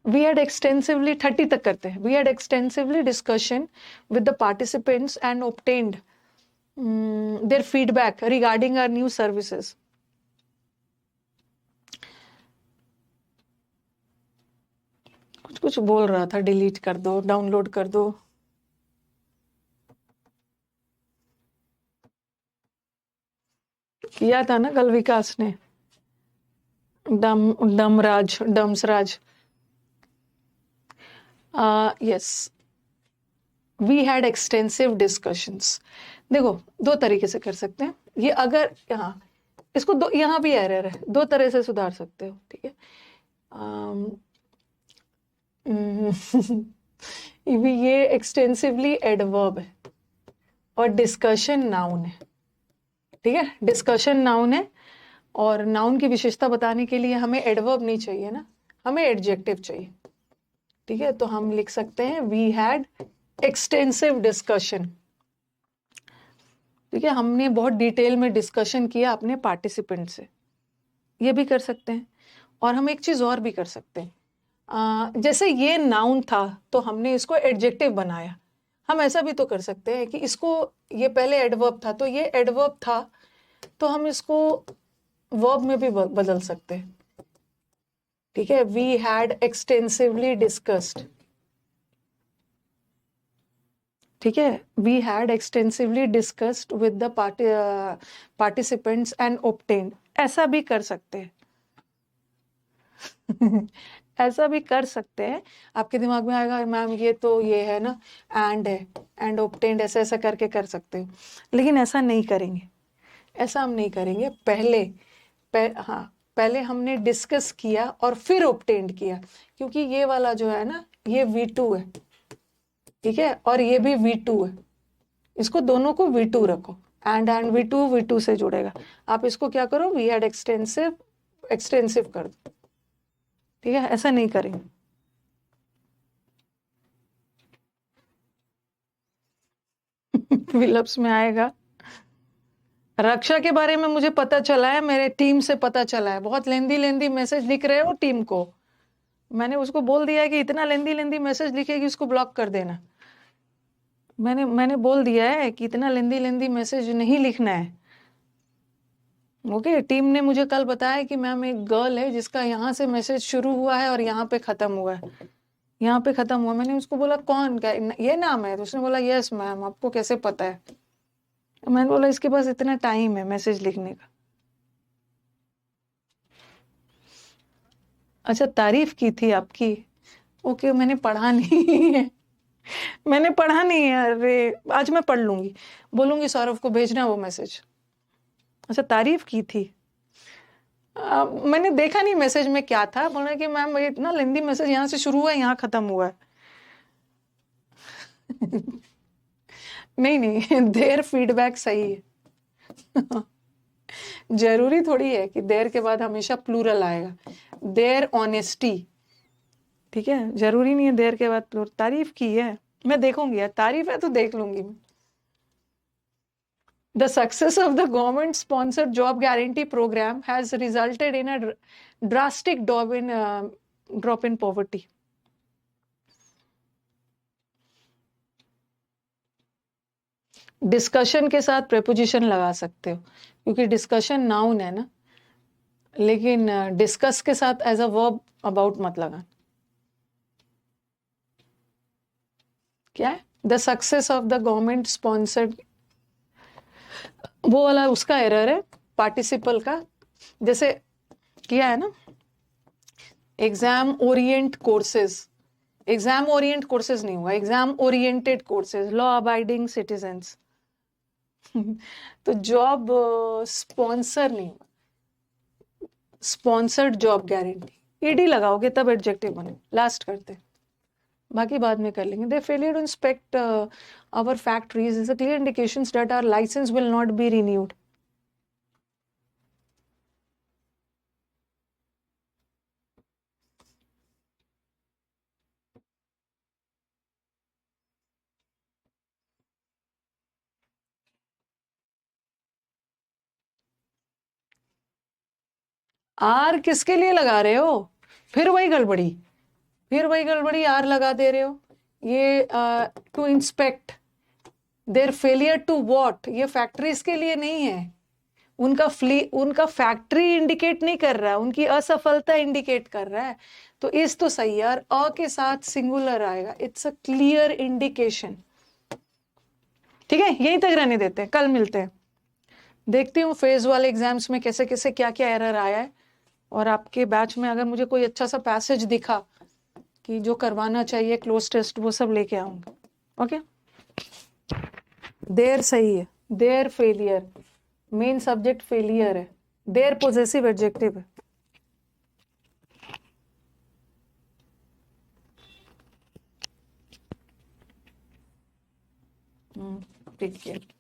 A: We had extensively 30 तक करते हैं। We had extensively discussion with the participants and obtained their feedback regarding our new services. कुछ कुछ बोल रहा था, डिलीट कर दो, डाउनलोड कर दो। किया था ना कल विकास ने, डम्सराज। Yes, we had extensive discussions. देखो दो तरीके से कर सकते हैं ये, अगर यहाँ इसको दो, यहाँ भी एरर है, दो तरह से सुधार सकते हो, ठीक है। ये एक्सटेंसिवली एडवर्ब है और डिस्कशन नाउन है, ठीक है। डिस्कशन नाउन है और नाउन की विशेषता बताने के लिए हमें एडवर्ब नहीं चाहिए ना, हमें एडजेक्टिव चाहिए, ठीक है। तो हम लिख सकते हैं वी हैड एक्सटेंसिव डिस्कशन, ठीक है, हमने बहुत डिटेल में डिस्कशन किया अपने पार्टिसिपेंट से, ये भी कर सकते हैं। और हम एक चीज और भी कर सकते हैं, जैसे ये नाउन था तो हमने इसको एडजेक्टिव बनाया, हम ऐसा भी तो कर सकते हैं कि इसको, ये पहले एडवर्ब था तो ये एडवर्ब था, तो हम इसको वर्ब में भी बदल सकते हैं, ठीक है। वी हैड एक्सटेंसिवली डिस्कस्ड, ठीक है, we had extensively discussed with the participants and obtained, ऐसा भी कर सकते हैं। ऐसा भी कर सकते हैं। आपके दिमाग में आएगा मैम ये तो ये है ना, एंड है, एंड ऑब्टेन्ड, ऐसा ऐसा करके कर सकते हो, लेकिन ऐसा नहीं करेंगे, ऐसा हम नहीं करेंगे। हाँ, पहले हमने डिस्कस किया और फिर ऑब्टेन्ड किया, क्योंकि ये वाला जो है ना ये V2 है, ठीक है, और ये भी V2 है, इसको दोनों को V2 रखो, एंड V2 V2 से जुड़ेगा। आप इसको क्या करो, वी हैड एक्सटेंसिव एक्सटेंसिव कर दो, ठीक है, ऐसा नहीं करेंगे। फिलिप्स में आएगा। रक्षा के बारे में मुझे पता चला है, मेरे टीम से पता चला है, बहुत लेंदी मैसेज लिख रहे हो टीम को। मैंने उसको बोल दिया है कि इतना लेंदी मैसेज लिखेगी उसको ब्लॉक कर देना। मैंने बोल दिया है कि इतना लेंदी मैसेज नहीं लिखना है। ओके, टीम ने मुझे कल बताया कि मैम एक गर्ल है जिसका यहाँ से मैसेज शुरू हुआ है और यहाँ पे खत्म हुआ है, यहाँ पे खत्म हुआ। मैंने उसको बोला कौन, क्या ये नाम है? तो उसने बोला यस मैम, आपको कैसे पता है? मैंने बोला इसके पास इतना टाइम है मैसेज लिखने का। अच्छा, तारीफ की थी आपकी? ओके, मैंने पढ़ा नहीं है, मैंने पढ़ा नहीं है। अरे आज मैं पढ़ लूंगी, बोलूंगी सौरभ को भेजना वो मैसेज। अच्छा, तारीफ की थी। मैंने देखा नहीं मैसेज में क्या था। बोला कि मैम ये इतना लेंदी मैसेज यहाँ से शुरू हुआ है यहाँ खत्म हुआ है। नहीं देर फीडबैक सही है। जरूरी थोड़ी है कि देर के बाद हमेशा प्लूरल आएगा। देर ऑनेस्टी, ठीक है, जरूरी नहीं है देर के बाद प्लूरल। तारीफ की है, मैं देखूंगी यार, तारीफ है तो देख लूंगी मैं। The success of the government-sponsored job guarantee program has resulted in a drastic drop in poverty. Discussion के साथ प्रेपोजिशन लगा सकते हो, क्योंकि डिस्कशन नाउन है ना, लेकिन डिस्कस के साथ एज अ वर्ब अबाउट मत लगाना। क्या है? The success of the government sponsored, वो वाला उसका एरर है पार्टिसिपल का। जैसे किया है ना, exam Orient courses, exam Orient courses नहीं हुआ, exam oriented courses, law abiding citizens. तो जॉब स्पॉन्सर नहीं हुआ, स्पॉन्सर्ड जॉब गारंटी। ईडी लगाओगे तब एडजेक्टिव बने। लास्ट करते, बाकी बाद में कर लेंगे। The failure to inspect our factories is a clear indications that our license will not be renewed. आर किसके लिए लगा रहे हो? फिर वही गड़बड़ी, फिर वही गड़बड़ी, आर लगा दे रहे हो। ये to inspect, their failure to what, ये फैक्ट्रीज के लिए नहीं है। उनका फैक्ट्री इंडिकेट नहीं कर रहा है, उनकी असफलता इंडिकेट कर रहा है। तो इस तो सही यार, अ के साथ सिंगुलर आएगा, इट्स अ क्लियर इंडिकेशन। ठीक है, यहीं तक रहने देते हैं, कल मिलते हैं। देखती हूँ फेज वाले एग्जाम्स में कैसे कैसे क्या क्या एरर आया है, और आपके बैच में अगर मुझे कोई अच्छा सा पैसेज दिखा कि जो करवाना चाहिए क्लोज टेस्ट, वो सब लेके आऊंगा। ओके, देर सही है, देर फेलियर, मेन सब्जेक्ट फेलियर है, देर पोजेसिव एडजेक्टिव है। ठीक है।